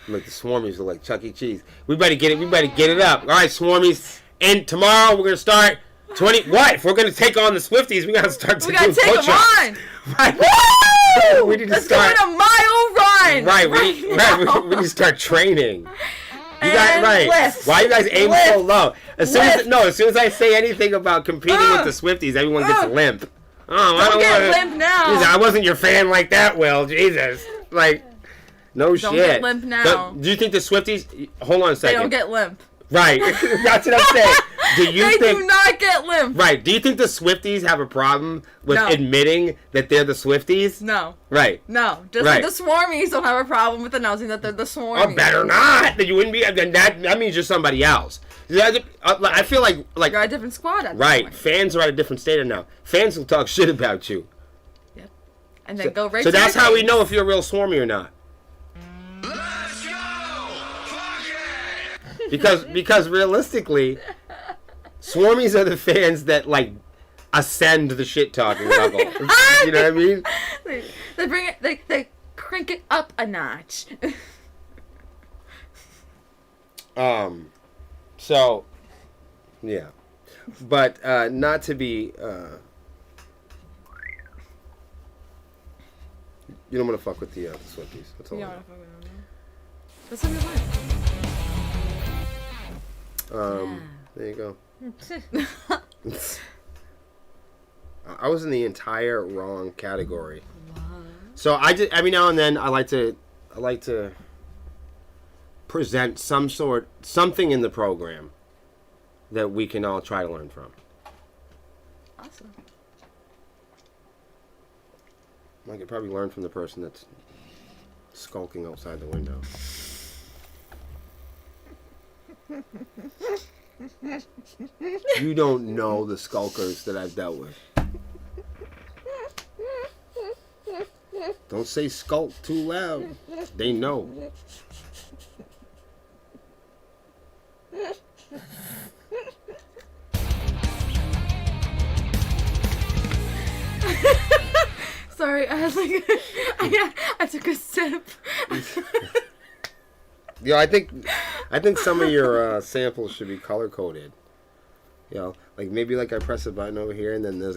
Like the Swarmies look like Chuck E. Cheese. We better get it up. All right, Swarmies. And tomorrow we're gonna start 20. What? If we're gonna take on the Swifties, we gotta start.
We gotta take them on.
Right.
Woo!
We need to
Let's go on a mile run.
Right. We need to start training. You guys, right?
Lift.
Why you guys aim so low? As soon as I say anything about competing with the Swifties, everyone gets limp. Oh, I don't
get limp now.
Jesus, I wasn't your fan like that, Will. Jesus. Like, no shit.
Don't get limp now.
Do you think the Swifties... Hold on a second.
They don't get limp.
Right. That's what I'm saying.
They do not get limp.
Right. Do you think the Swifties have a problem with admitting that they're the Swifties?
No.
Right.
No. Just like the Swarmies don't have a problem with announcing that they're the Swarmies.
Oh, better not. You wouldn't be... That means you're somebody else. I feel like
you're a different squad at
right.
Point.
Fans are at a different state now. Fans will talk shit about you.
Yep. And then go right
so
to
that's how we know if you're a real Swarmy or not.
Let's go! Fuck it!
Because realistically, Swarmies are the fans that like ascend the shit talking level. You know what I mean?
They bring it. They crank it up a notch.
So, yeah. But not to be... you don't want to fuck with the Swifties. That's all.
You don't want to fuck with them. That's a good one.
There you go. I was in the entire wrong category.
What?
So every now and then I like to present something in the program that we can all try to learn from.
Awesome.
I could probably learn from the person that's skulking outside the window. You don't know the skulkers that I've dealt with. Don't say skulk too loud. They know.
Sorry, I had like I took a sip.
Yeah, I think some of your samples should be color coded. You know, like maybe like I press a button over here and then there's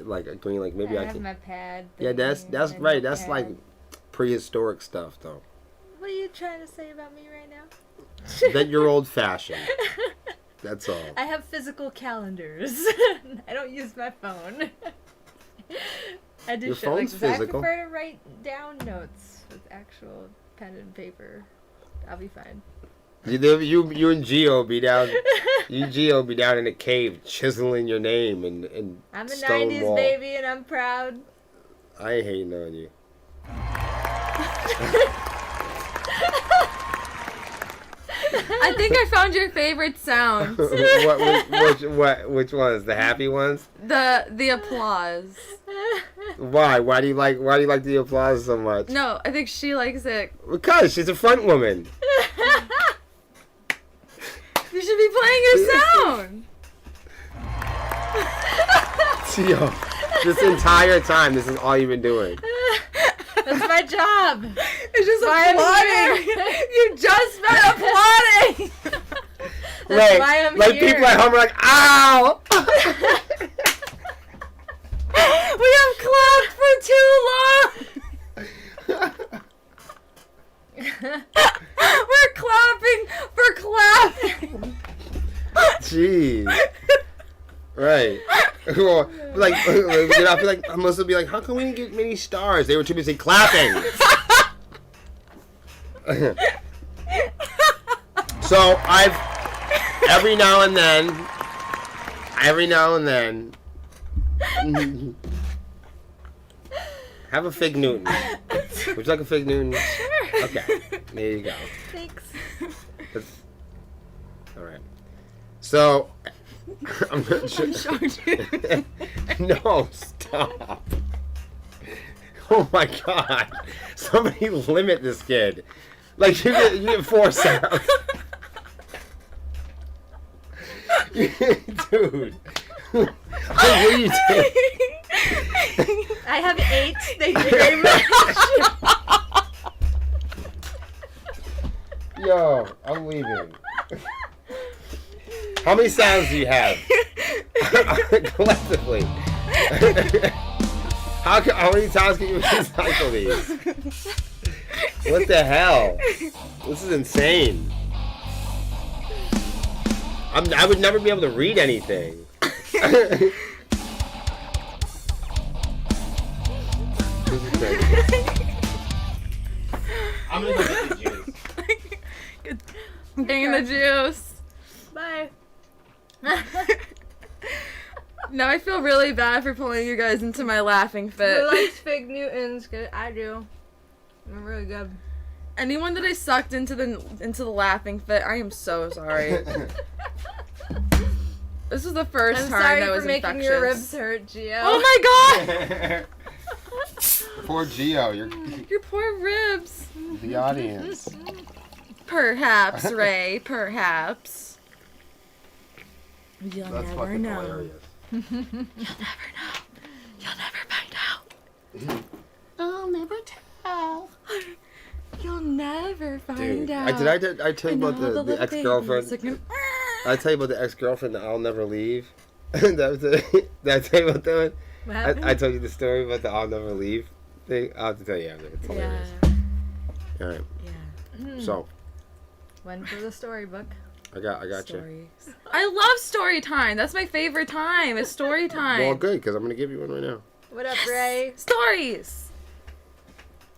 like a green, like maybe I
have
can.
my pad.
Yeah, that's right. That's like prehistoric stuff though.
What are you trying to say about me right now?
That you're old fashioned. That's all.
I have physical calendars. I don't use my phone. I do
Your
shit like
phone's
this.
physical.
I prefer to write down notes with actual pen and paper. I'll be fine.
You and Gio be down. You and Gio be down in a cave chiseling your name and
I'm a
stone
90s
wall.
baby and I'm proud.
I ain't hating on you.
I think I found your favorite sounds.
Which ones? The happy ones?
The applause.
Why? Why do you like the applause so much?
No, I think she likes it.
Because she's a front woman.
You should be playing your sound.
Gio, this entire time, this is all you've been doing.
That's my job.
It's just
Why
applauding. You just been applauding.
That's why I'm
like
here.
people at home are like, ow!
We have clapped for too long. We're clapping for clapping.
Jeez. Right. Well, like, I feel like I must be like, how come we didn't get many stars? They were too busy clapping. So every now and then, have a Fig Newton. Would you like a Fig Newton?
Sure.
Okay. There you go.
Thanks.
All right. So, I'm not sure. No, stop. Oh my God. Somebody limit this kid. Like, you get 4 sounds. Dude. What are you doing?
I have 8. Thank you very much.
Yo, I'm leaving. How many sounds do you have? Collectively. How many times can you recycle these? What the hell? This is insane. I would never be able to read anything. This is crazy. I'm gonna go get the juice.
I'm getting the juice.
Bye.
Now I feel really bad for pulling you guys into my laughing
Who
fit.
likes Fig Newtons? 'Cause I do. I'm really good.
Anyone that I sucked into the laughing fit, I am so sorry. This was the 1st
I'm
time
sorry
that was
for making
infectious.
your ribs hurt, Gio.
Oh my God!
Poor Gio, you're
Your poor ribs.
the audience.
Perhaps, Ray. Perhaps. You'll
That's
never
fucking
know.
hilarious.
You'll never know. You'll never find out.
I'll never tell.
You'll never find
Dude,
out.
I tell you
And
about
all
the
little
ex-girlfriend?
babies are gonna-
I tell you about the ex-girlfriend that I'll never leave. Did I tell you about that one?
What happened?
I told you the story about the I'll never leave thing. I'll have to tell you after. It's
Yeah.
hilarious. All right.
Yeah.
So
One for the storybook.
I got you.
Stories. I love story time. That's my favorite time. It's story time.
Well, good, because I'm gonna give you one right now.
What up, Ray?
Stories.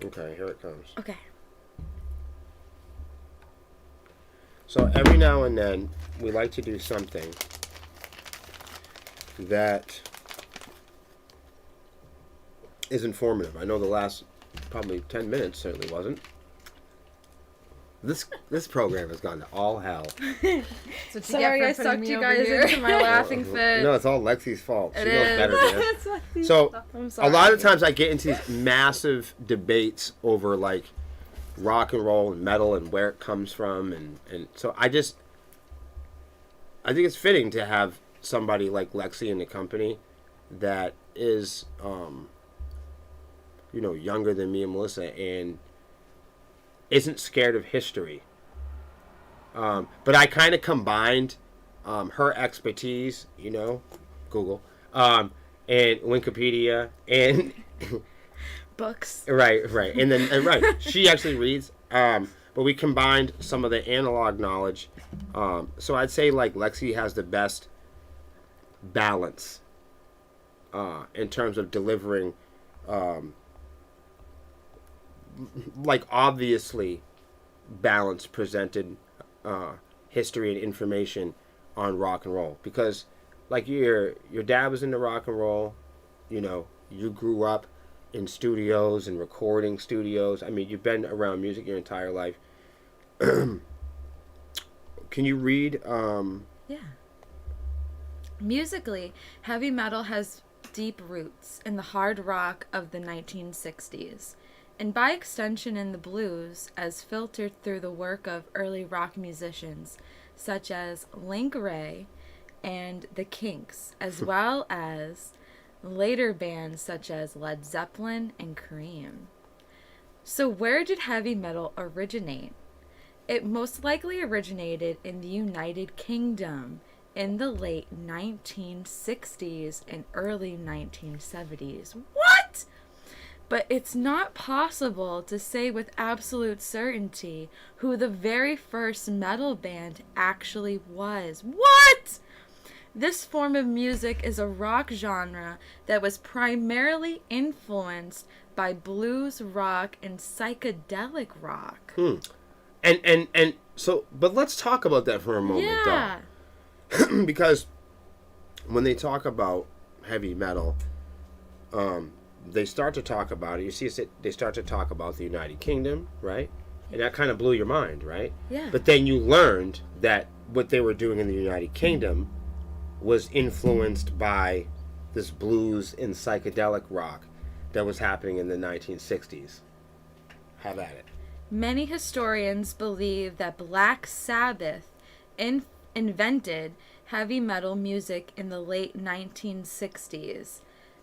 Okay, here it comes.
Okay.
So every now and then, we like to do something that is informative. I know the last probably 10 minutes certainly wasn't. This program has gone to all hell.
Sorry, I sucked you guys into my laughing fit.
No, it's all Lexi's fault. She knows better than
It's
So,
I'm sorry.
a lot of times I get into these massive debates over, like, rock and roll and metal and where it comes from. And so I think it's fitting to have somebody like Lexi in the company that is, younger than me and Melissa and isn't scared of history. But I kind of combined her expertise, Google, and Wikipedia, and
books.
Right. And she actually reads. But we combined some of the analog knowledge. So I'd say like Lexi has the best balance in terms of delivering, like obviously balanced presented history and information on rock and roll, because like your dad was into rock and roll, you grew up in studios and recording studios. I mean, you've been around music your entire life. Can you read?
Yeah. Musically, heavy metal has deep roots in the hard rock of the 1960s, and by extension in the blues, as filtered through the work of early rock musicians such as Link Wray and the Kinks, as well as later bands such as Led Zeppelin and Cream. So where did heavy metal originate? It most likely originated in the United Kingdom in the late 1960s and early 1970s. What? But it's not possible to say with absolute certainty who the very first metal band actually was. What? This form of music is a rock genre that was primarily influenced by blues rock and psychedelic rock.
And so, but let's talk about that for a moment, though. Because when they talk about heavy metal, they start to talk about it. You see, they start to talk about the United Kingdom, right? And that kind of blew your mind, right?
Yeah.
But then you learned that what they were doing in the United Kingdom was influenced by this blues and psychedelic rock that was happening in the 1960s. Have at it.
Many historians believe that Black Sabbath invented heavy metal music in the late 1960s.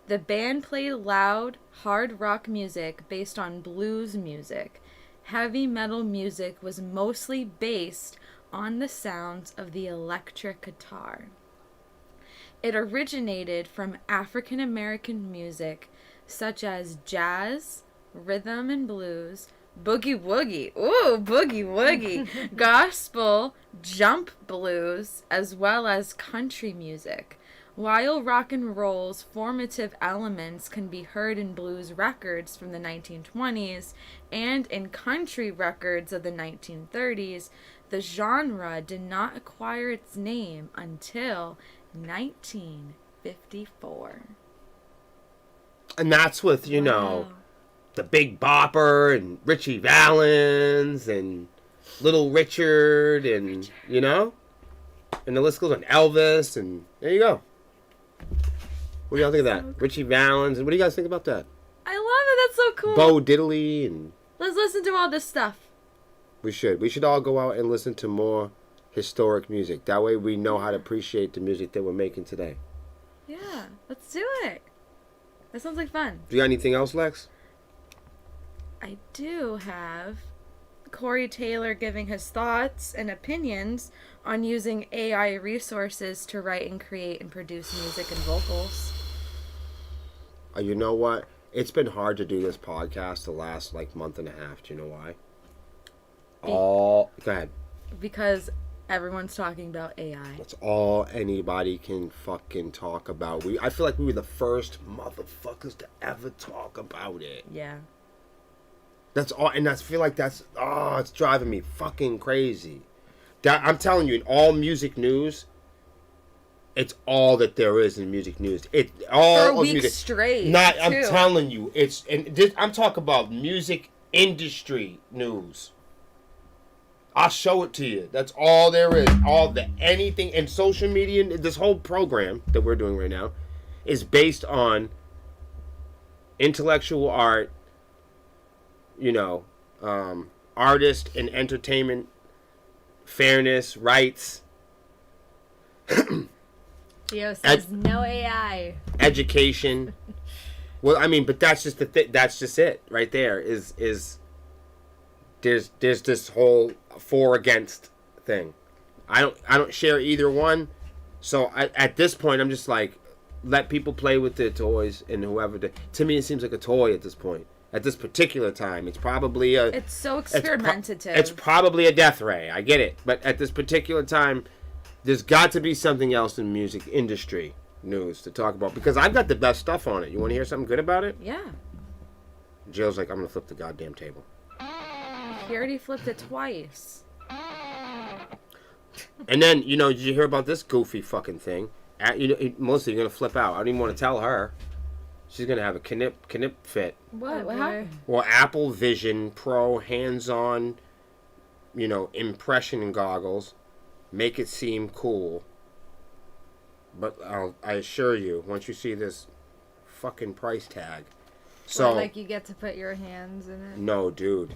The band played loud, hard rock music based on blues music. Heavy metal music was mostly based on the sounds of the electric guitar. It originated from African American music such as jazz, rhythm and blues, boogie woogie, gospel, jump blues, as well as country music. While rock and roll's formative elements can be heard in blues records from the 1920s and in country records of the 1930s, the genre did not acquire its name until 1954.
And that's with, the Big Bopper and Richie Valens and Little Richard and, and the list goes on, Elvis, and there you go. What do y'all think of that? Richie Valens, and what do you guys think about that?
I love it. That's so cool.
Bo Diddley, and
let's listen to all this stuff.
We should all go out and listen to more historic music. That way we know how to appreciate the music that we're making today.
Yeah, let's do it. That sounds like fun.
Do you got anything else, Lex?
I do have Corey Taylor giving his thoughts and opinions on using AI resources to write and create and produce music and vocals.
You know what? It's been hard to do this podcast the last month and a half. Do you know why? Go ahead.
Because everyone's talking about AI.
That's all anybody can fucking talk about. I feel like we were the first motherfuckers to ever talk about it.
Yeah.
That's all, and I feel like it's driving me fucking crazy. I'm telling you, in all music news, it's all that there is in music news. It all
for a week
music
straight.
I'm telling you, I'm talking about music industry news. I'll show it to you. That's all there is. Anything and social media. This whole program that we're doing right now is based on intellectual art. Artist and entertainment, fairness, rights.
Gio says no AI.
Education. Well, I mean, but that's just that's just it right there. Is there's this whole for against thing. I don't share either one. So at this point, I'm just like, let people play with their toys and whoever. To me, it seems like a toy at this point. At this particular time, it's probably a.
It's so experimentative.
It's probably a death ray. I get it, but at this particular time, there's got to be something else in music industry news to talk about because I've got the best stuff on it. You want to hear something good about it?
Yeah.
Jill's like, I'm gonna flip the goddamn table.
He already flipped it twice.
And then did you hear about this goofy fucking thing? Mostly you're gonna flip out. I don't even want to tell her. She's gonna have a knip fit.
What happened?
Well, Apple Vision Pro hands-on, impression goggles, make it seem cool. But I assure you, once you see this fucking price tag, so
like you get to put your hands in it.
No, dude.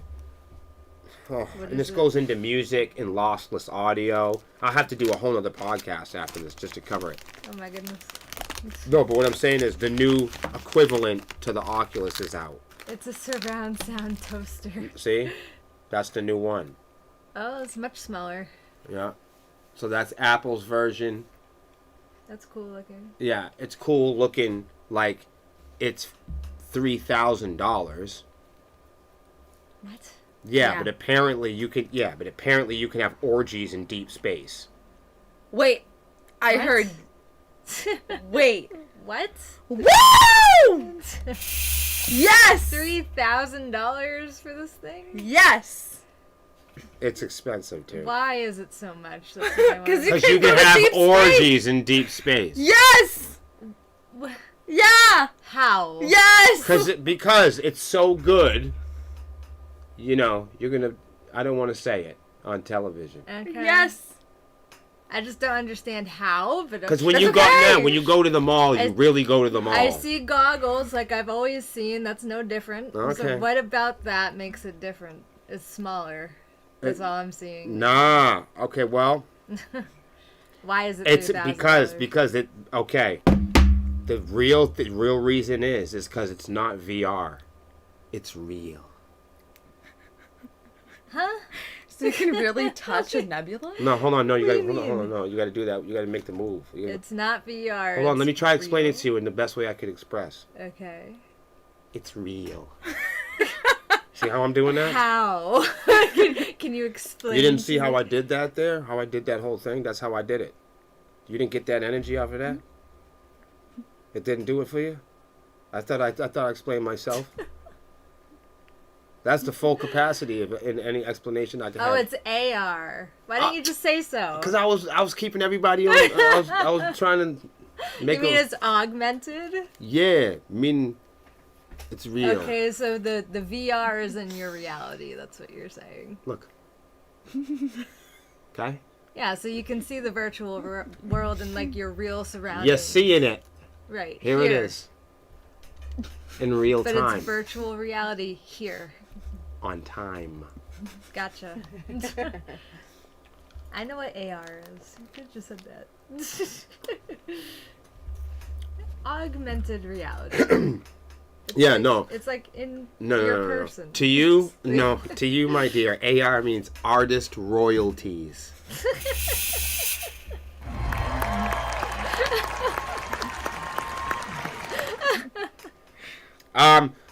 Oh, and this goes into music and lossless audio. I'll have to do a whole other podcast after this just to cover it.
Oh my goodness.
No, but what I'm saying is the new equivalent to the Oculus is out.
It's a surround sound toaster.
See? That's the new one.
Oh, it's much smaller.
Yeah. So that's Apple's version.
That's cool looking.
Yeah, it's cool looking like it's $3,000.
What?
Yeah, but apparently you can have orgies in deep space.
Wait, I heard. Wait.
What?
Woo! Yes!
$3,000 for this thing?
Yes!
It's expensive, too.
Why is it so much?
Because
you can have orgies in deep space.
Yes! Yeah!
How?
Yes!
Because it's so good, you're gonna... I don't want to say it on television.
Okay.
Yes!
I just don't understand how, but
because when you go to the mall, you really go to the mall.
I see goggles like I've always seen. That's no different.
Okay.
So what about that makes it different? It's smaller. That's all I'm seeing.
Nah. Okay. Well.
Why is it?
It's because it. Okay. The real reason is because it's not VR. It's real.
Huh?
So you can really touch a nebula?
No, hold on. No, you got to hold on. No, you got to do that. You got to make the move.
It's not VR.
Hold on. Let me try to explain it to you in the best way I could express.
Okay.
It's real. See how I'm doing that?
How? Can you explain?
You didn't see how I did that there? How I did that whole thing? That's how I did it. You didn't get that energy off of that? It didn't do it for you? I thought I explained myself. That's the full capacity of in any explanation I could have.
Oh, it's AR. Why didn't you just say so?
Because I was keeping everybody on. I was trying to make.
You mean it's augmented?
Yeah, it's real.
Okay, so the VR is in your reality. That's what you're saying.
Look. Okay.
Yeah, so you can see the virtual world and like your real surroundings.
You're seeing it.
Right.
Here it is. In real time.
But it's virtual reality here.
On time.
Gotcha. I know what AR is. You could have just said that. Augmented reality.
Yeah,
like,
no.
It's like in
no,
your person.
To you, no. To you, my dear, AR means artist royalties.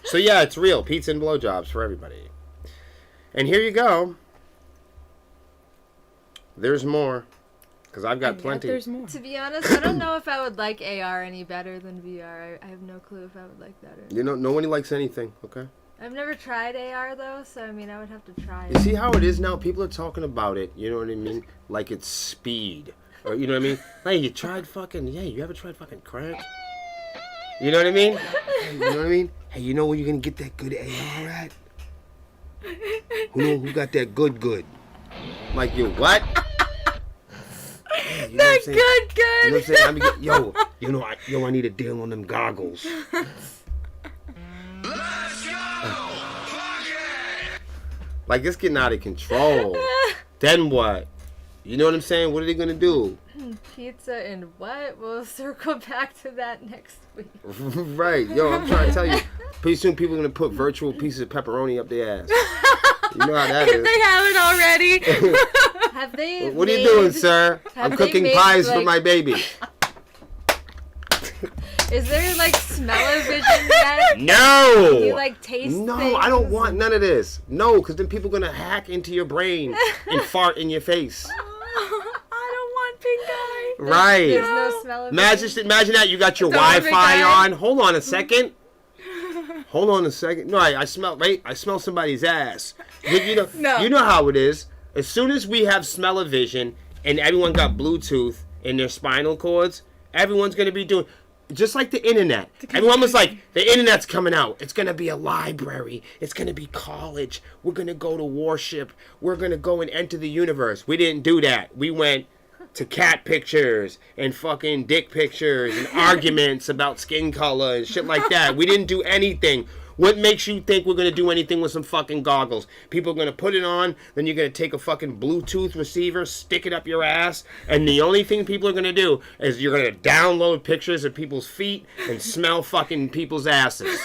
So yeah, it's real. Pizza and blowjobs for everybody. And here you go. There's more. Because I've got plenty.
There's more.
To be honest, I don't know if I would like AR any better than VR. I have no clue if I would like that or not.
Nobody likes anything, okay?
I've never tried AR though, so I mean I would have to try it.
You see how it is now? People are talking about it, you know what I mean? Like it's speed. Or you know what I mean? Hey, you ever tried fucking crack? You know what I mean? Hey, you know what I mean? Hey, you know where you're gonna get that good AR at? Who got that good? Like, yo, what? You know
They're
what I'm saying?
good.
You know what I'm saying? I mean, I need a deal on them goggles.
Let's go! Fuck it!
Like, it's getting out of control. Then what? You know what I'm saying? What are they gonna do?
Pizza and what? We'll circle back to that next week.
Right, yo, I'm trying to tell you. Pretty soon people are gonna put virtual pieces of pepperoni up their ass. You know how that
If
is.
they haven't already.
Have they?
What are you doing, sir? I'm
they
cooking
made,
pies for
like-
my baby.
Is there like smell-o-vision yet?
No!
You like taste
No,
things?
I don't want none of this. No, because then people are gonna hack into your brain and fart in your face.
I don't want pink eye.
Right.
There's no smell-o-vision.
Imagine that you got your
Don't have pink
Wi-Fi
eye.
on. Hold on a second. Hold on a second. No, I smell. Right, I smell somebody's ass.
No.
You know how it is. As soon as we have smell-o-vision and everyone got Bluetooth in their spinal cords, everyone's gonna be doing. Just like the internet. Everyone was like, the internet's coming out. It's going to be a library. It's going to be college. We're going to go to Warship. We're going to go and enter the universe. We didn't do that. We went to cat pictures and fucking dick pictures and arguments about skin color and shit like that. We didn't do anything. What makes you think we're going to do anything with some fucking goggles? People are going to put it on, then you're going to take a fucking Bluetooth receiver, stick it up your ass, and the only thing people are going to do is you're going to download pictures of people's feet and smell fucking people's asses.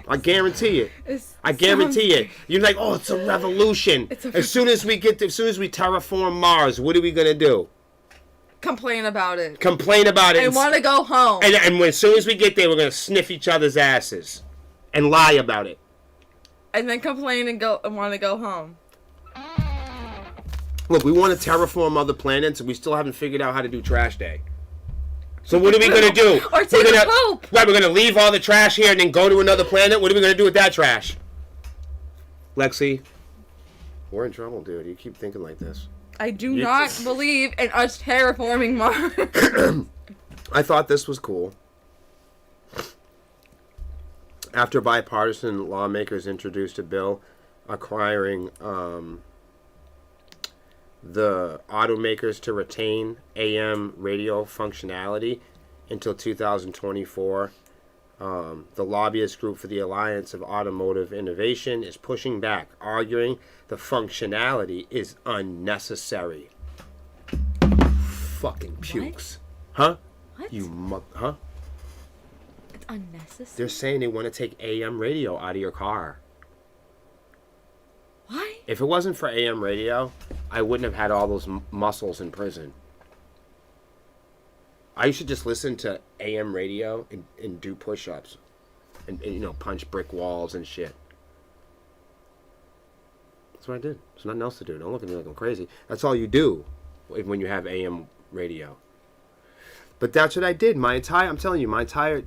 I guarantee it. I guarantee it. You're like, oh, it's a revolution. As soon as we terraform Mars, what are we going to do?
Complain about it.
And
want to go home.
And as soon as we get there, we're going to sniff each other's asses and lie about it.
And then complain and want to go home.
Look, we want to terraform other planets, and we still haven't figured out how to do trash day. So what are we going to do?
Or take a poop.
Right, we're going to leave all the trash here and then go to another planet? What are we going to do with that trash? Lexi, we're in trouble, dude. You keep thinking like this.
I do not believe in us terraforming Mars.
I thought this was cool. After bipartisan lawmakers introduced a bill acquiring the automakers to retain AM radio functionality until 2024, the lobbyist group for the Alliance of Automotive Innovation is pushing back, arguing the functionality is unnecessary. Fucking pukes. Huh?
What?
Huh?
It's unnecessary.
They're saying they want to take AM radio out of your car.
Why?
If it wasn't for AM radio, I wouldn't have had all those muscles in prison. I used to just listen to AM radio and do push-ups and punch brick walls and shit. That's what I did. There's nothing else to do. Don't look at me like I'm crazy. That's all you do when you have AM radio. But that's what I did. I'm telling you, my entire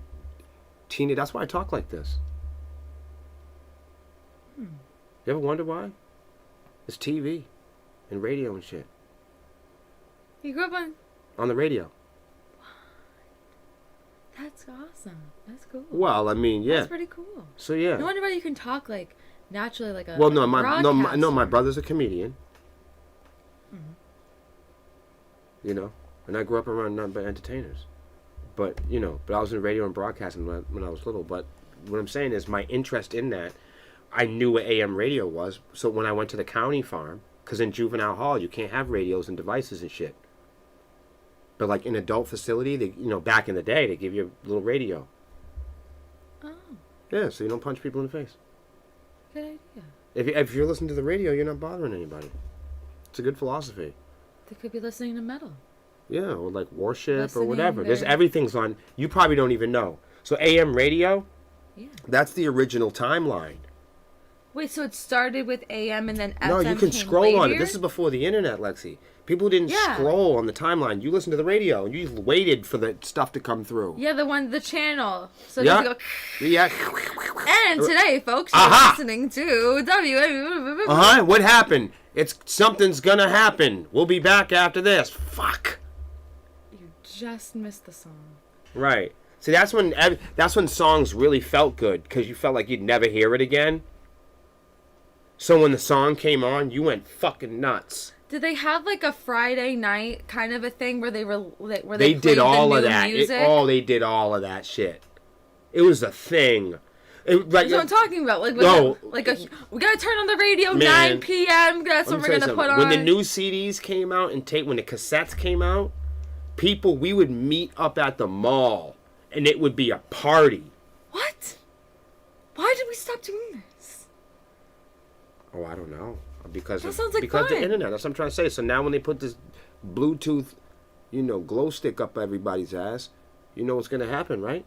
teenage, that's why I talk like this. You ever wonder why? It's TV and radio and shit.
You grew up
on the radio.
That's awesome. That's cool.
Well, I mean, yeah.
That's pretty cool.
So yeah.
No wonder why you can talk like naturally, like a.
Well,
like
my brother's a comedian.
Mm-hmm.
And I grew up around nothing but entertainers. But I was in radio and broadcasting when I was little. But what I'm saying is, my interest in that, I knew what AM radio was. So when I went to the county farm, because in juvenile hall you can't have radios and devices and shit. But like in adult facility, they, back in the day, they give you a little radio.
Oh.
Yeah, so you don't punch people in the face.
Good idea.
If you're listening to the radio, you're not bothering anybody. It's a good philosophy.
They could be listening to metal.
Yeah, or like Warship or
Listening
whatever.
there.
Everything's on. You probably don't even know. So AM radio,
Yeah.
that's the original timeline.
Wait, so it started with AM and then FM
No, you can
came
scroll on it.
later?
This is before the internet, Lexi. People didn't
Yeah.
scroll on the timeline. You listened to the radio, and you waited for the stuff to come through.
Yeah, the channel. So
Yeah.
you go.
Yeah.
And today, folks, you're
Aha!
listening to W.
What happened? Something's gonna happen. We'll be back after this. Fuck.
You just missed the song.
Right. See, that's when songs really felt good, because you felt like you'd never hear it again. So when the song came on, you went fucking nuts.
Did they have like a Friday night kind of a thing where they
They did
played
all
the
of
new
that.
music?
They did all of that shit. It was a thing.
That's what I'm talking about. Like, we gotta turn on the radio 9 p.m. That's when we're gonna put on.
When the new CDs came out when the cassettes came out, we would meet up at the mall, and it would be a party.
What? Why did we stop doing this?
Oh, I don't know. Because
that sounds like
because
fun.
the internet. That's what I'm trying to say. So now when they put this Bluetooth, glow stick up everybody's ass, you know what's gonna happen, right?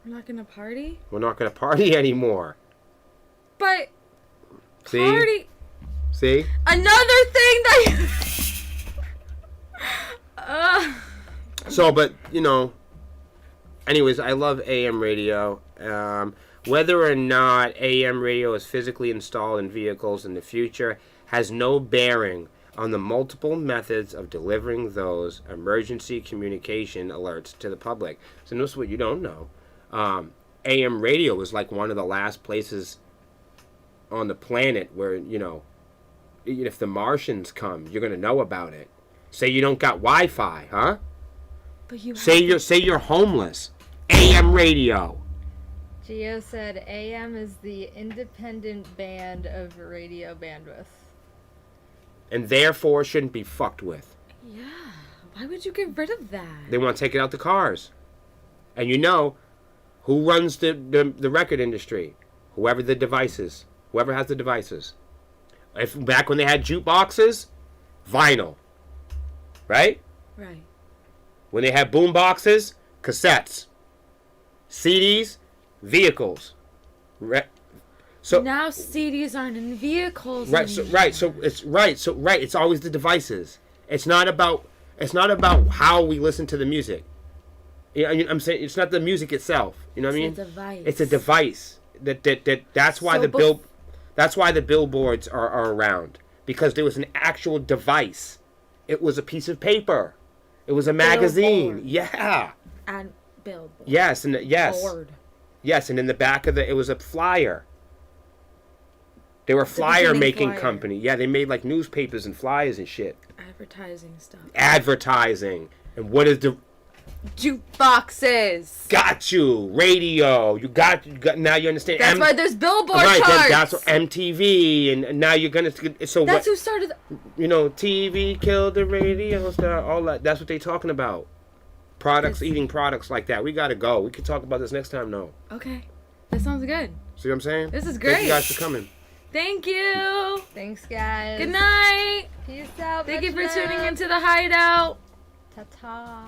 We're not gonna party?
We're not gonna party anymore.
But
See?
Party.
See?
Another thing that
So, but anyways, I love AM radio. Whether or not AM radio is physically installed in vehicles in the future has no bearing on the multiple methods of delivering those emergency communication alerts to the public. So notice what you don't know. AM radio was like one of the last places on the planet where, if the Martians come, you're going to know about it. Say you don't got Wi-Fi, huh?
But you
say you're homeless. AM radio.
Gio said AM is the independent band of radio bandwidth.
And therefore shouldn't be fucked with.
Yeah. Why would you get rid of that?
They want to take it out the cars. And who runs the record industry? Whoever has the devices. If back when they had jukeboxes, vinyl. Right?
Right.
When they had boom boxes, cassettes. CDs, vehicles. So
now CDs aren't in vehicles.
Right. It's always the devices. It's not about how we listen to the music. I'm saying it's not the music itself. You know what I mean?
It's a device.
It's a device. That's why that's why the billboards are around, because there was an actual device. It was a piece of paper. It was a magazine.
Billboard.
Yeah.
And billboard.
Yes,
Board.
Yes, and in the back of it was a flyer. They were flyer making company. Yeah, they made like newspapers and flyers and shit.
Advertising stuff.
Advertising. And what is the
jukeboxes?
Got you. Radio. You got now you understand.
That's why there's billboard
charts.
That's
what MTV and now you're gonna so
that's who started
TV killed the radio star, all that. That's what they talking about. Products, eating products like that. We gotta go. We can talk about this next time, no.
Okay. That sounds good.
See what I'm saying?
This is great.
Thank you guys for coming.
Thank you.
Thanks, guys.
Good night.
Peace out.
Thank you for tuning into the Hideout.
Ta-ta.